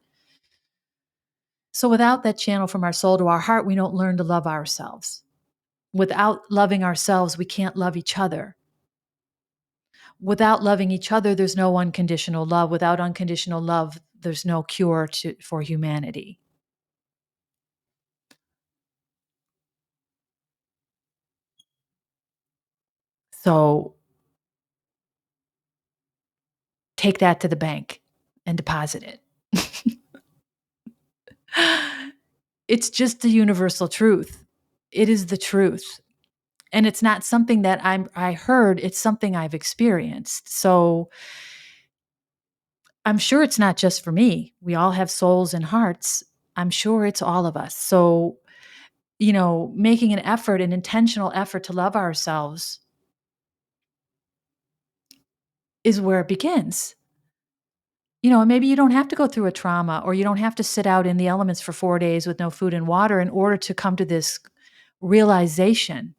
So without that channel from our soul to our heart, we don't learn to love ourselves. Without loving ourselves, we can't love each other. Without loving each other, there's no unconditional love. Without unconditional love, there's no cure for humanity. So take that to the bank and deposit it. It's just the universal truth. It is the truth. And it's not something that I heard, it's something I've experienced. So I'm sure it's not just for me. We all have souls and hearts. I'm sure it's all of us. So, making an effort, an intentional effort to love ourselves is where it begins. Maybe you don't have to go through a trauma, or you don't have to sit out in the elements for 4 days with no food and water in order to come to this realization.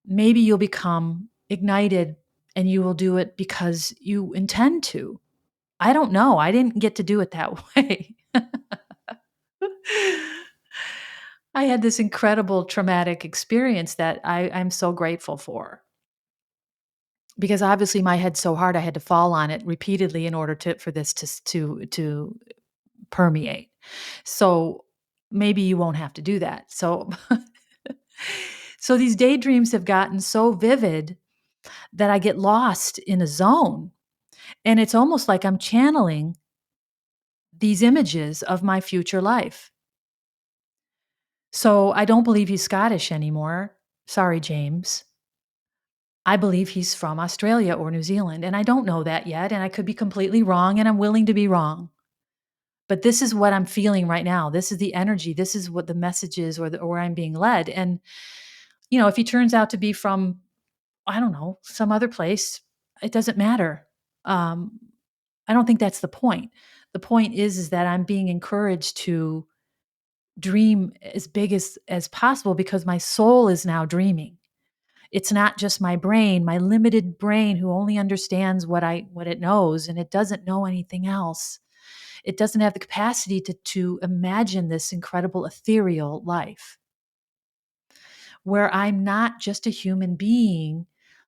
Maybe you'll become ignited and you will do it because you intend to. I don't know. I didn't get to do it that way. I had this incredible traumatic experience that I'm so grateful for. Because obviously my head's so hard, I had to fall on it repeatedly in order for this to permeate. So maybe you won't have to do that. So these daydreams have gotten so vivid that I get lost in a zone. And it's almost like I'm channeling these images of my future life. So I don't believe he's Scottish anymore. Sorry, James. I believe he's from Australia or New Zealand, and I don't know that yet, and I could be completely wrong, and I'm willing to be wrong. But this is what I'm feeling right now. This is the energy. This is what the message is, or where I'm being led. And if he turns out to be from, I don't know, some other place, it doesn't matter. Um, I don't think that's the point. The point is that I'm being encouraged to dream as big as possible, because my soul is now dreaming. It's not just my brain, my limited brain, who only understands what it knows, and it doesn't know anything else. It doesn't have the capacity to imagine this incredible ethereal life where I'm not just a human being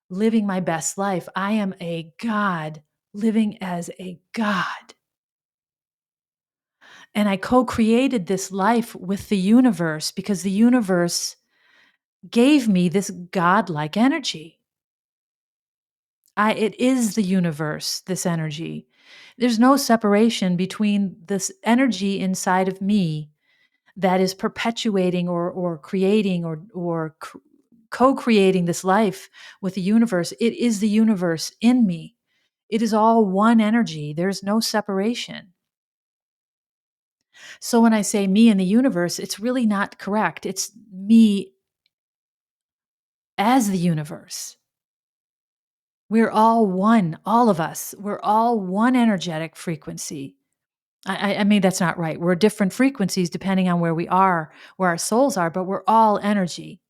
living my best life. I am a God living as a God. And I co-created this life with the universe because the universe gave me this godlike energy. It is the universe, this energy. There's no separation between this energy inside of me that is perpetuating or creating or co-creating this life with the universe. It is the universe in me. It is all one energy. There's no separation. So when I say me and the universe, it's really not correct. It's me as the universe. We're all one, all of us. We're all one energetic frequency. I mean, that's not right. We're different frequencies depending on where we are, where our souls are, but we're all energy.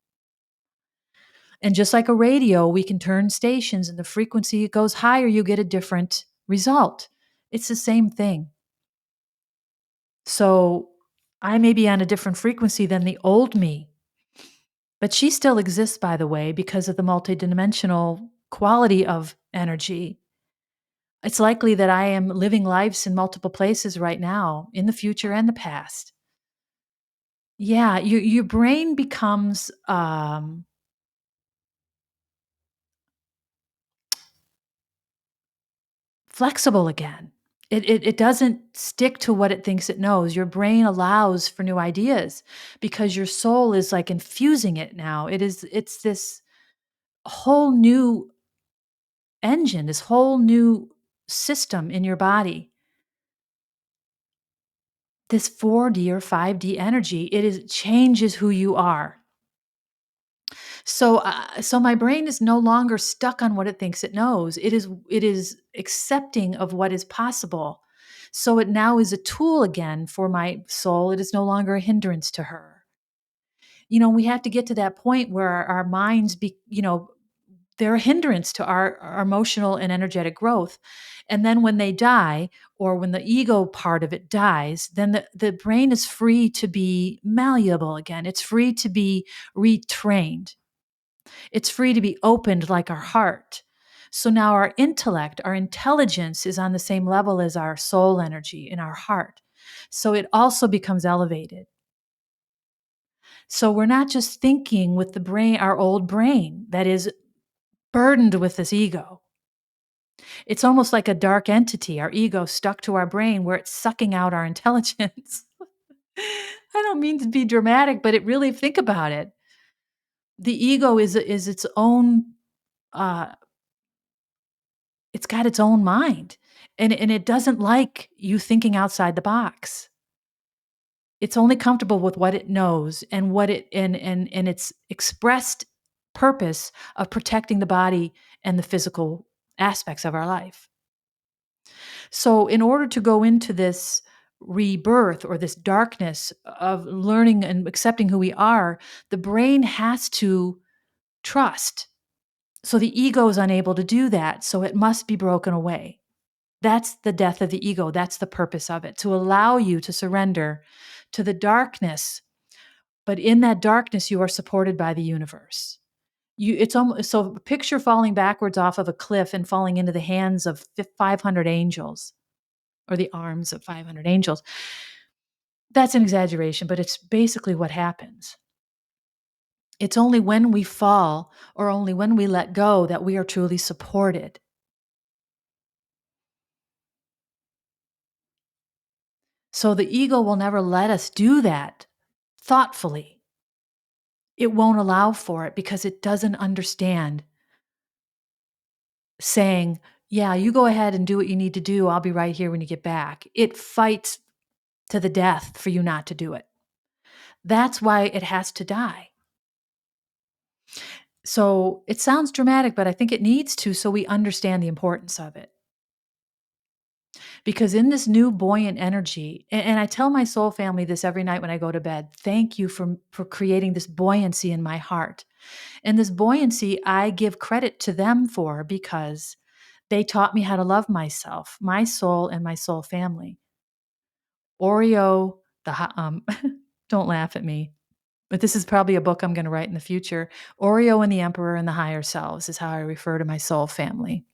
And just like a radio, we can turn stations and the frequency it goes higher, you get a different result. It's the same thing. So I may be on a different frequency than the old me, but she still exists, by the way, because of the multidimensional quality of energy. It's likely that I am living lives in multiple places right now, in the future and the past. Yeah, your brain becomes flexible again. It doesn't stick to what it thinks it knows. Your brain allows for new ideas because your soul is like infusing it now. It's this whole new engine, this whole new system in your body. This 4D or 5D energy, changes who you are. So my brain is no longer stuck on what it thinks it knows. It is accepting of what is possible. So it now is a tool again for my soul. It is no longer a hindrance to her. We have to get to that point where our minds they're a hindrance to our emotional and energetic growth. And then when they die, or when the ego part of it dies, then the brain is free to be malleable again. It's free to be retrained. It's free to be opened like our heart. So now our intellect, our intelligence is on the same level as our soul energy in our heart. So it also becomes elevated. So we're not just thinking with the brain, our old brain that is burdened with this ego. It's almost like a dark entity, our ego stuck to our brain where it's sucking out our intelligence. I don't mean to be dramatic, but really think about it. The ego is its own uh, it's got its own mind, and it doesn't like you thinking outside the box. It's only comfortable with what it knows and what it and its expressed purpose of protecting the body and the physical aspects of our life. So in order to go into this rebirth or this darkness of learning and accepting who we are, the brain has to trust. So the ego is unable to do that, so it must be broken away. That's the death of the ego. That's the purpose of it, to allow you to surrender to the darkness. But in that darkness, you are supported by the universe. It's almost so picture falling backwards off of a cliff and falling into the hands of 500 angels, or the arms of 500 angels. That's an exaggeration, but it's basically what happens. It's only when we fall or only when we let go that we are truly supported. So the ego will never let us do that thoughtfully. It won't allow for it because it doesn't understand saying, yeah, you go ahead and do what you need to do. I'll be right here when you get back. It fights to the death for you not to do it. That's why it has to die. So it sounds dramatic, but I think it needs to, so we understand the importance of it. Because in this new buoyant energy, and I tell my soul family this every night when I go to bed, thank you for creating this buoyancy in my heart. And this buoyancy, I give credit to them for because they taught me how to love myself, my soul, and my soul family. Oreo, don't laugh at me, but this is probably a book I'm going to write in the future. Oreo and the Emperor and the Higher Selves is how I refer to my soul family.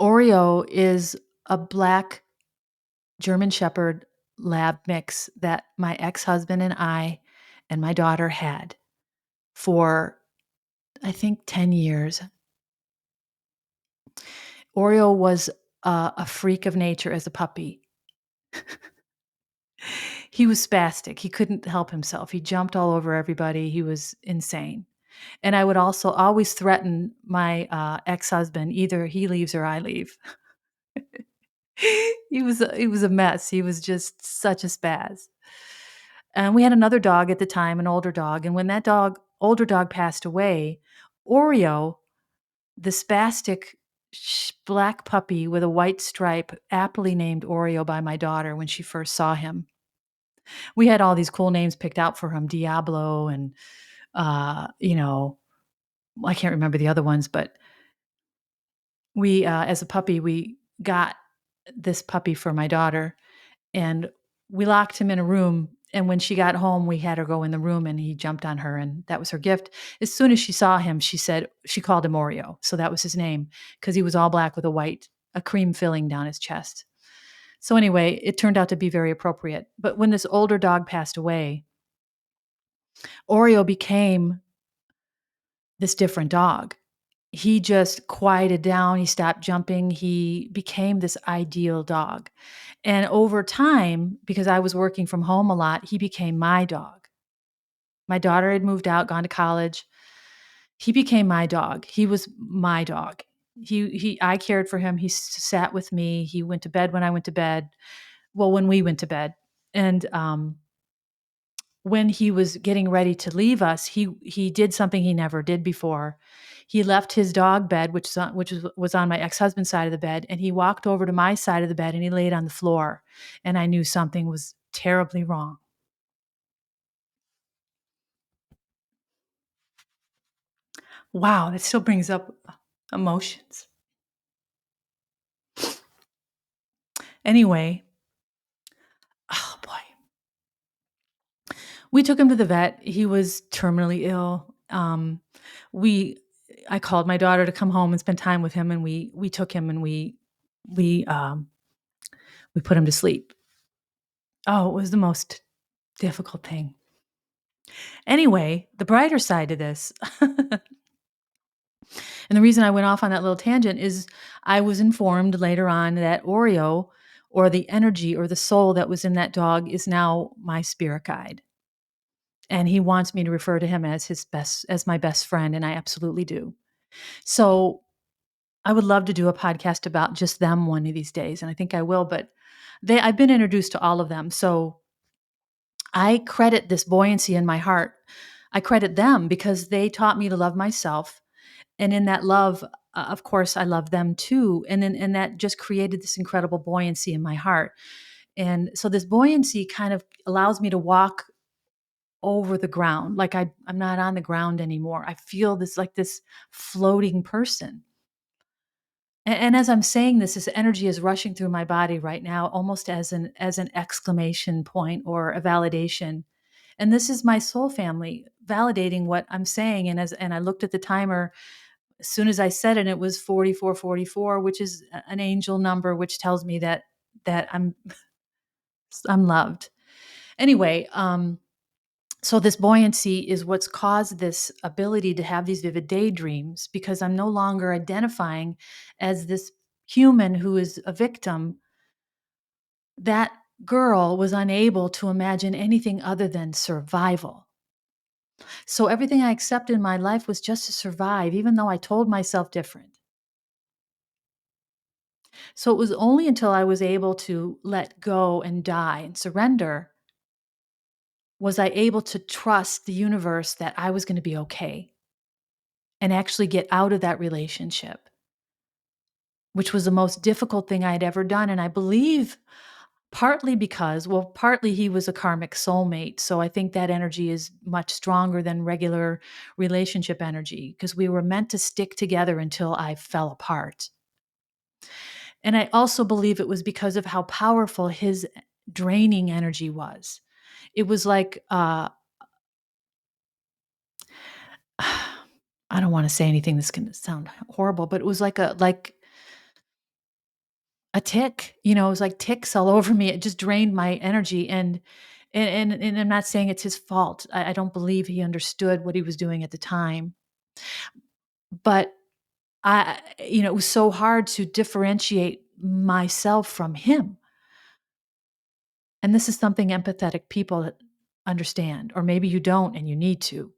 Oreo is a black German Shepherd lab mix that my ex-husband and I and my daughter had for, I think, 10 years. Oreo was a freak of nature as a puppy. He was spastic. He couldn't help himself. He jumped all over everybody. He was insane. And I would also always threaten my ex-husband, either he leaves or I leave. He was a mess. He was just such a spaz. And we had another dog at the time, an older dog. And when that older dog passed away, Oreo, the spastic black puppy with a white stripe, aptly named Oreo by my daughter when she first saw him. We had all these cool names picked out for him, Diablo and, you know, I can't remember the other ones, but as a puppy, we got this puppy for my daughter, and we locked him in a room, and when she got home, we had her go in the room, and he jumped on her, and that was her gift. As soon as she saw him, she called him Oreo, so that was his name because he was all black with a cream filling down his chest. So anyway, it turned out to be very appropriate. But when this older dog passed away, Oreo became this different dog. He just quieted down, he stopped jumping, he became this ideal dog. And over time, because I was working from home a lot, he became my dog. My daughter had moved out, gone to college. He became my dog. He was my dog. I cared for him. He sat with me. He went to bed when I went to bed. Well, when we went to bed. And when he was getting ready to leave us, he did something he never did before. He left his dog bed, which was on my ex-husband's side of the bed, and he walked over to my side of the bed and he laid on the floor, and I knew something was terribly wrong. Wow, that still brings up emotions. Anyway, oh boy. We took him to the vet. He was terminally ill. We I called my daughter to come home and spend time with him, and we took him and we um we put him to sleep. Oh, it was the most difficult thing. Anyway, the brighter side to this, and the reason I went off on that little tangent is I was informed later on that Oreo, or the energy or the soul that was in that dog, is now my spirit guide. And he wants me to refer to him as my best friend, and I absolutely do. So I would love to do a podcast about just them one of these days, and I think I will, but I've been introduced to all of them. So I credit this buoyancy in my heart. I credit them because they taught me to love myself. And in that love, of course, I love them too. And that just created this incredible buoyancy in my heart. And so this buoyancy kind of allows me to walk over the ground. Like I'm not on the ground anymore. I feel this floating person. And as I'm saying this energy is rushing through my body right now, almost as an exclamation point or a validation. And this is my soul family validating what I'm saying. And I looked at the timer as soon as I said it, it was 4444, which is an angel number, which tells me that I'm loved. Anyway, so this buoyancy is what's caused this ability to have these vivid daydreams, because I'm no longer identifying as this human who is a victim. That girl was unable to imagine anything other than survival. So everything I accepted in my life was just to survive, even though I told myself different. So it was only until I was able to let go and die and surrender was I able to trust the universe that I was going to be okay and actually get out of that relationship, which was the most difficult thing I had ever done. And I believe partly he was a karmic soulmate. So I think that energy is much stronger than regular relationship energy, because we were meant to stick together until I fell apart. And I also believe it was because of how powerful his draining energy was. It was like, I don't want to say anything that's going to sound horrible, but it was like a tick. It was like ticks all over me. It just drained my energy, and I'm not saying it's his fault. I don't believe he understood what he was doing at the time, but it was so hard to differentiate myself from him. And this is something empathetic people understand, or maybe you don't and you need to.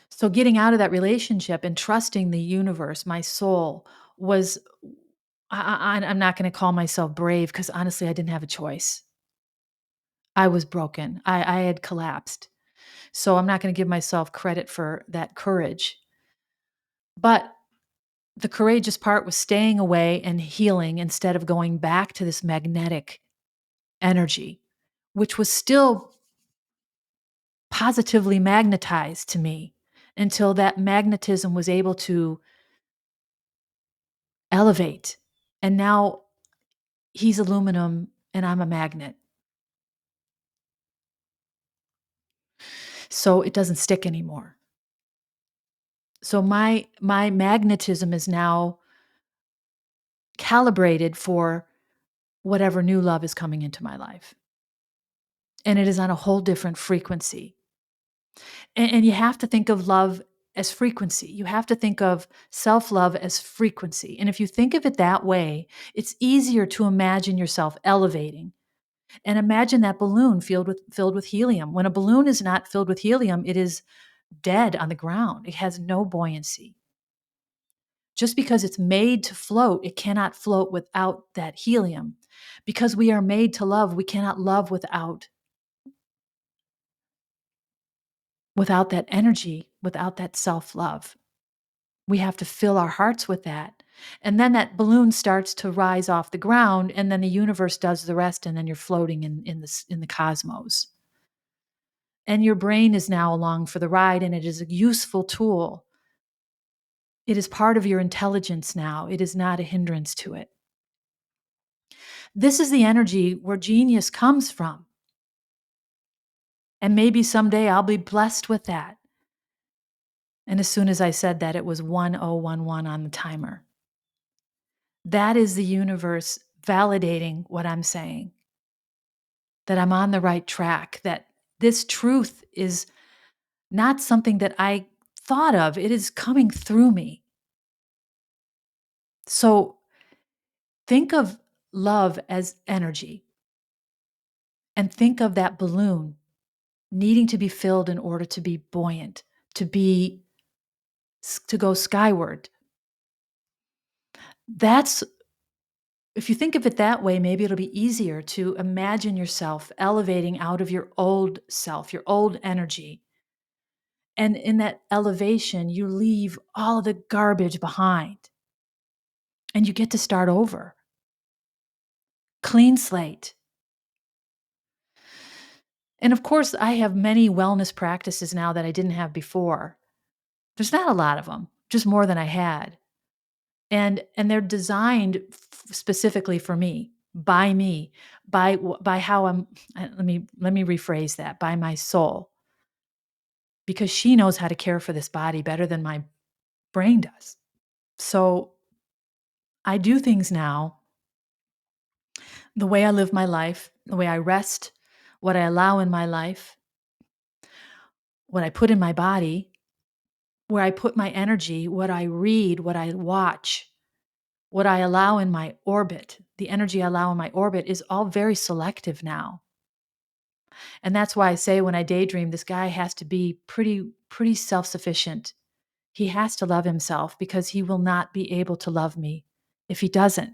So getting out of that relationship and trusting the universe, my soul, was I'm not going to call myself brave, because honestly, I didn't have a choice. I was broken. I had collapsed. So I'm not going to give myself credit for that courage. But the courageous part was staying away and healing instead of going back to this magnetic energy, which was still positively magnetized to me until that magnetism was able to elevate. And now he's aluminum and I'm a magnet. So it doesn't stick anymore. So my magnetism is now calibrated for whatever new love is coming into my life. And it is on a whole different frequency. And you have to think of love as frequency. You have to think of self-love as frequency. And if you think of it that way, it's easier to imagine yourself elevating. And imagine that balloon filled with helium. When a balloon is not filled with helium, it is dead on the ground. It has no buoyancy. Just because it's made to float, it cannot float without that helium. Because we are made to love, we cannot love without that energy, without that self-love. We have to fill our hearts with that. And then that balloon starts to rise off the ground, and then the universe does the rest, and then you're floating in the cosmos. And your brain is now along for the ride, and it is a useful tool. It is part of your intelligence now. It is not a hindrance to it. This is the energy where genius comes from. And maybe someday I'll be blessed with that. And as soon as I said that, it was 1011 on the timer. That is the universe validating what I'm saying, that I'm on the right track, that this truth is not something that I thought of. It is coming through me. So think of love as energy, and think of that balloon needing to be filled in order to be buoyant, to go skyward. That's If you think of it that way, maybe it'll be easier to imagine yourself elevating out of your old self, your old energy. And in that elevation, you leave all the garbage behind and you get to start over. Clean slate. And of course, I have many wellness practices now that I didn't have before. There's not a lot of them, just more than I had. And they're designed specifically for me, by how I'm. Let me rephrase that, by my soul, because she knows how to care for this body better than my brain does. So I do things now, the way I live my life, the way I rest, what I allow in my life, what I put in my body, where I put my energy, what I read, what I watch, what I allow in my orbit, the energy I allow in my orbit is all very selective now. And that's why I say when I daydream, this guy has to be pretty self-sufficient. He has to love himself because he will not be able to love me if he doesn't.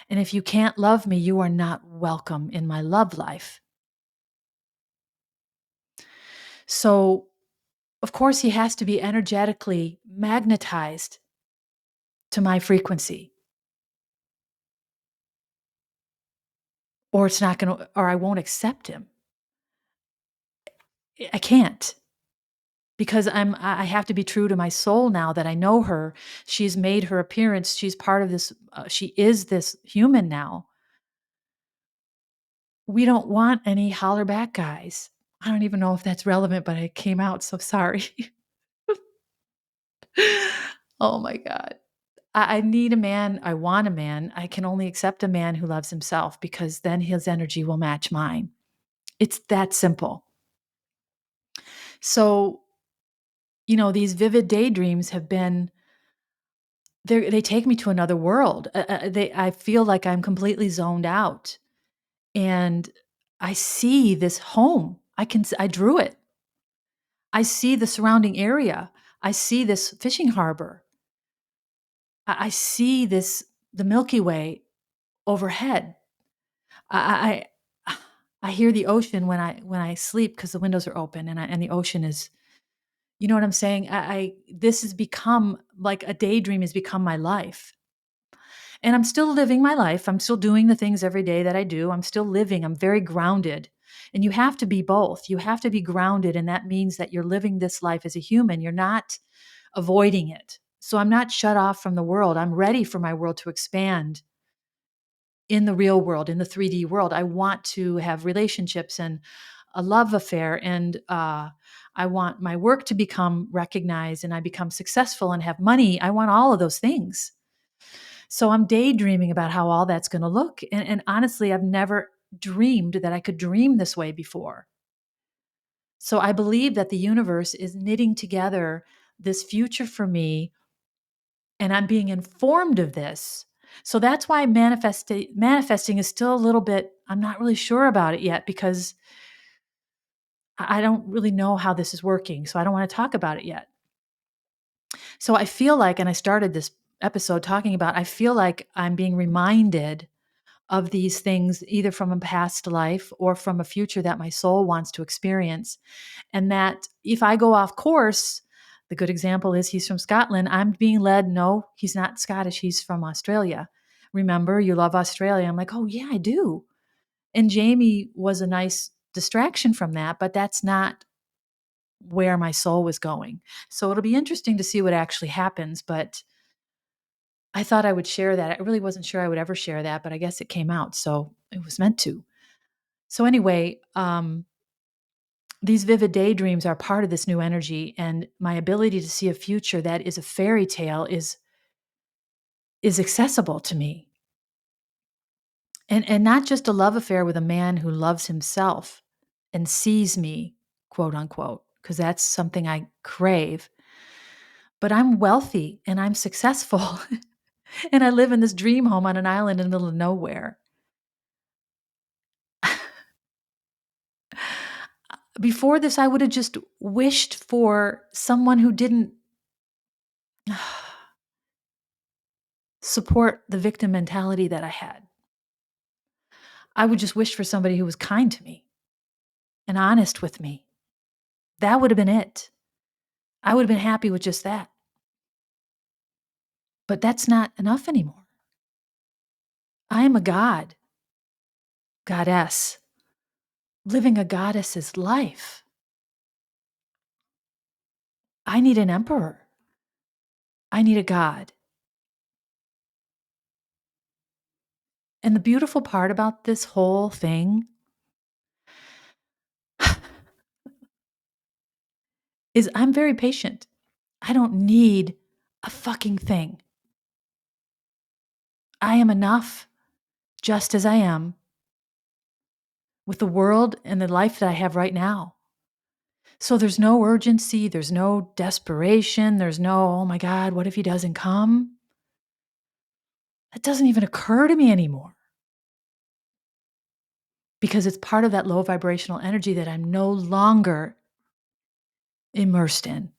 And if you can't love me, you are not welcome in my love life. So, of course, he has to be energetically magnetized to my frequency, or I won't accept him. I can't, because I have to be true to my soul now that I know her. She's made her appearance. She's part of this. She is this human now. We don't want any holler back guys. I don't even know if that's relevant, but it came out, so sorry. Oh my God. I need a man. I want a man. I can only accept a man who loves himself, because then his energy will match mine. It's that simple. So, these vivid daydreams have been, they take me to another world. I feel like I'm completely zoned out, and I see this home. I drew it. I see the surrounding area. I see this fishing harbor. I see the Milky Way overhead. I I hear the ocean when I sleep because the windows are open and the ocean is, you know what I'm saying? I this has become like a daydream has become my life. And I'm still living my life. I'm still doing the things every day that I do. I'm still living. I'm very grounded. And you have to be both. You have to be grounded. And that means that you're living this life as a human. You're not avoiding it. So I'm not shut off from the world. I'm ready for my world to expand in the real world, in the 3D world. I want to have relationships and a love affair. And I want my work to become recognized and I become successful and have money. I want all of those things. So I'm daydreaming about how all that's going to look. And honestly, I've never dreamed that I could dream this way before. So I believe that the universe is knitting together this future for me, and I'm being informed of this. So that's why manifesting is still a little bit, I'm not really sure about it yet because I don't really know how this is working. So I don't want to talk about it yet. So I feel like, and I started this episode talking about, I feel like I'm being reminded of these things, either from a past life or from a future that my soul wants to experience. And that if I go off course, the good example is he's from Scotland. I'm being led, no, he's not Scottish, he's from Australia. Remember, you love Australia. I'm like, oh, yeah, I do. And Jamie was a nice distraction from that, but that's not where my soul was going. So it'll be interesting to see what actually happens. But I thought I would share that. I really wasn't sure I would ever share that, but I guess it came out. So it was meant to. So anyway, these vivid daydreams are part of this new energy, and my ability to see a future that is a fairy tale is accessible to me. And not just a love affair with a man who loves himself and sees me, quote unquote, because that's something I crave. But I'm wealthy and I'm successful and I live in this dream home on an island in the middle of nowhere. Before this, I would have just wished for someone who didn't support the victim mentality that I had. I would just wish for somebody who was kind to me and honest with me. That would have been it. I would have been happy with just that. But that's not enough anymore. I am a god, goddess, living a goddess's life. I need an emperor. I need a god. And the beautiful part about this whole thing is I'm very patient. I don't need a fucking thing. I am enough just as I am with the world and the life that I have right now. So there's no urgency, there's no desperation, there's no, oh my God, what if he doesn't come? That doesn't even occur to me anymore because it's part of that low vibrational energy that I'm no longer immersed in.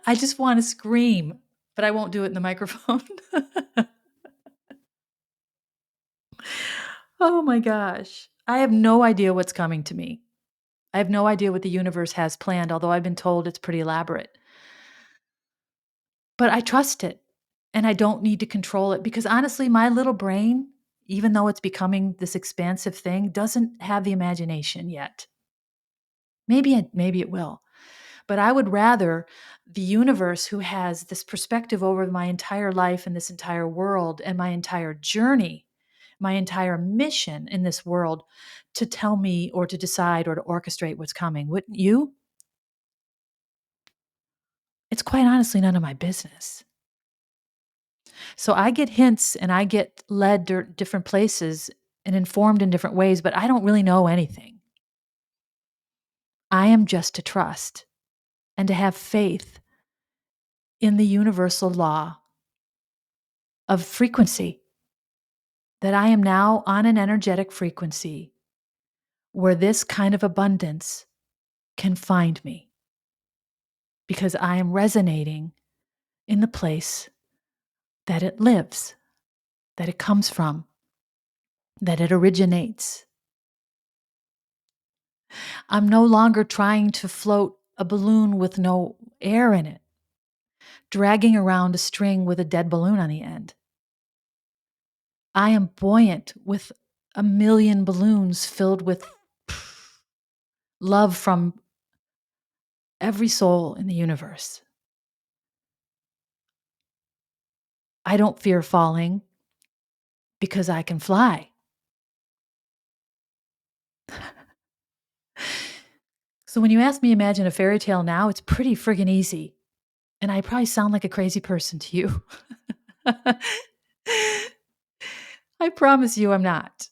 I just want to scream, but I won't do it in the microphone. Oh my gosh. I have no idea what's coming to me. I have no idea what the universe has planned, although I've been told it's pretty elaborate. But I trust it and I don't need to control it because honestly, my little brain, even though it's becoming this expansive thing, doesn't have the imagination yet. Maybe it will. But I would rather the universe, who has this perspective over my entire life and this entire world and my entire journey, my entire mission in this world, to tell me or to decide or to orchestrate what's coming. Wouldn't you? It's quite honestly none of my business. So I get hints and I get led to different places and informed in different ways, but I don't really know anything. I am just to trust and to have faith in the universal law of frequency, that I am now on an energetic frequency where this kind of abundance can find me because I am resonating in the place that it lives, that it comes from, that it originates. I'm no longer trying to float a balloon with no air in it, dragging around a string with a dead balloon on the end. I am buoyant with a million balloons filled with love from every soul in the universe. I don't fear falling because I can fly. So when you ask me to imagine a fairy tale now, it's pretty friggin' easy. And I probably sound like a crazy person to you. I promise you I'm not.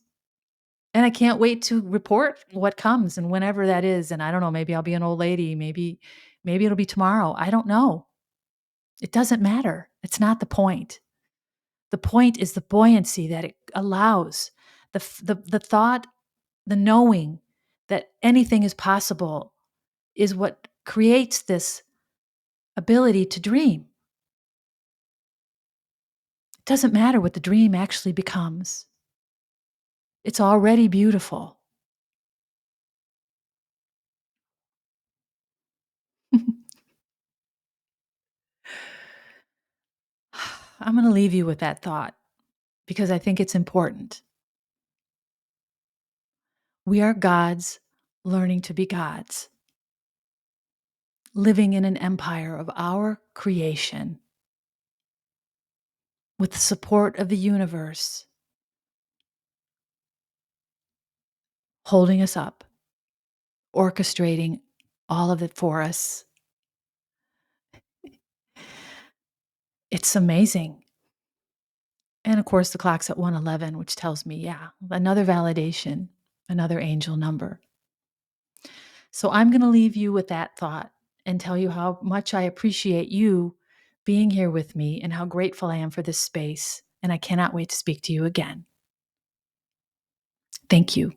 And I can't wait to report what comes and whenever that is. And I don't know, maybe I'll be an old lady. Maybe it'll be tomorrow. I don't know. It doesn't matter. It's not the point. The point is the buoyancy that it allows, the thought, the knowing that anything is possible is what creates this ability to dream. It doesn't matter what the dream actually becomes. It's already beautiful. I'm going to leave you with that thought because I think it's important. We are gods learning to be gods, living in an empire of our creation with the support of the universe holding us up, orchestrating all of it for us. It's amazing. And of course, the clock's at 1:11, which tells me, yeah, another validation, another angel number. So I'm going to leave you with that thought and tell you how much I appreciate you being here with me and how grateful I am for this space. And I cannot wait to speak to you again. Thank you.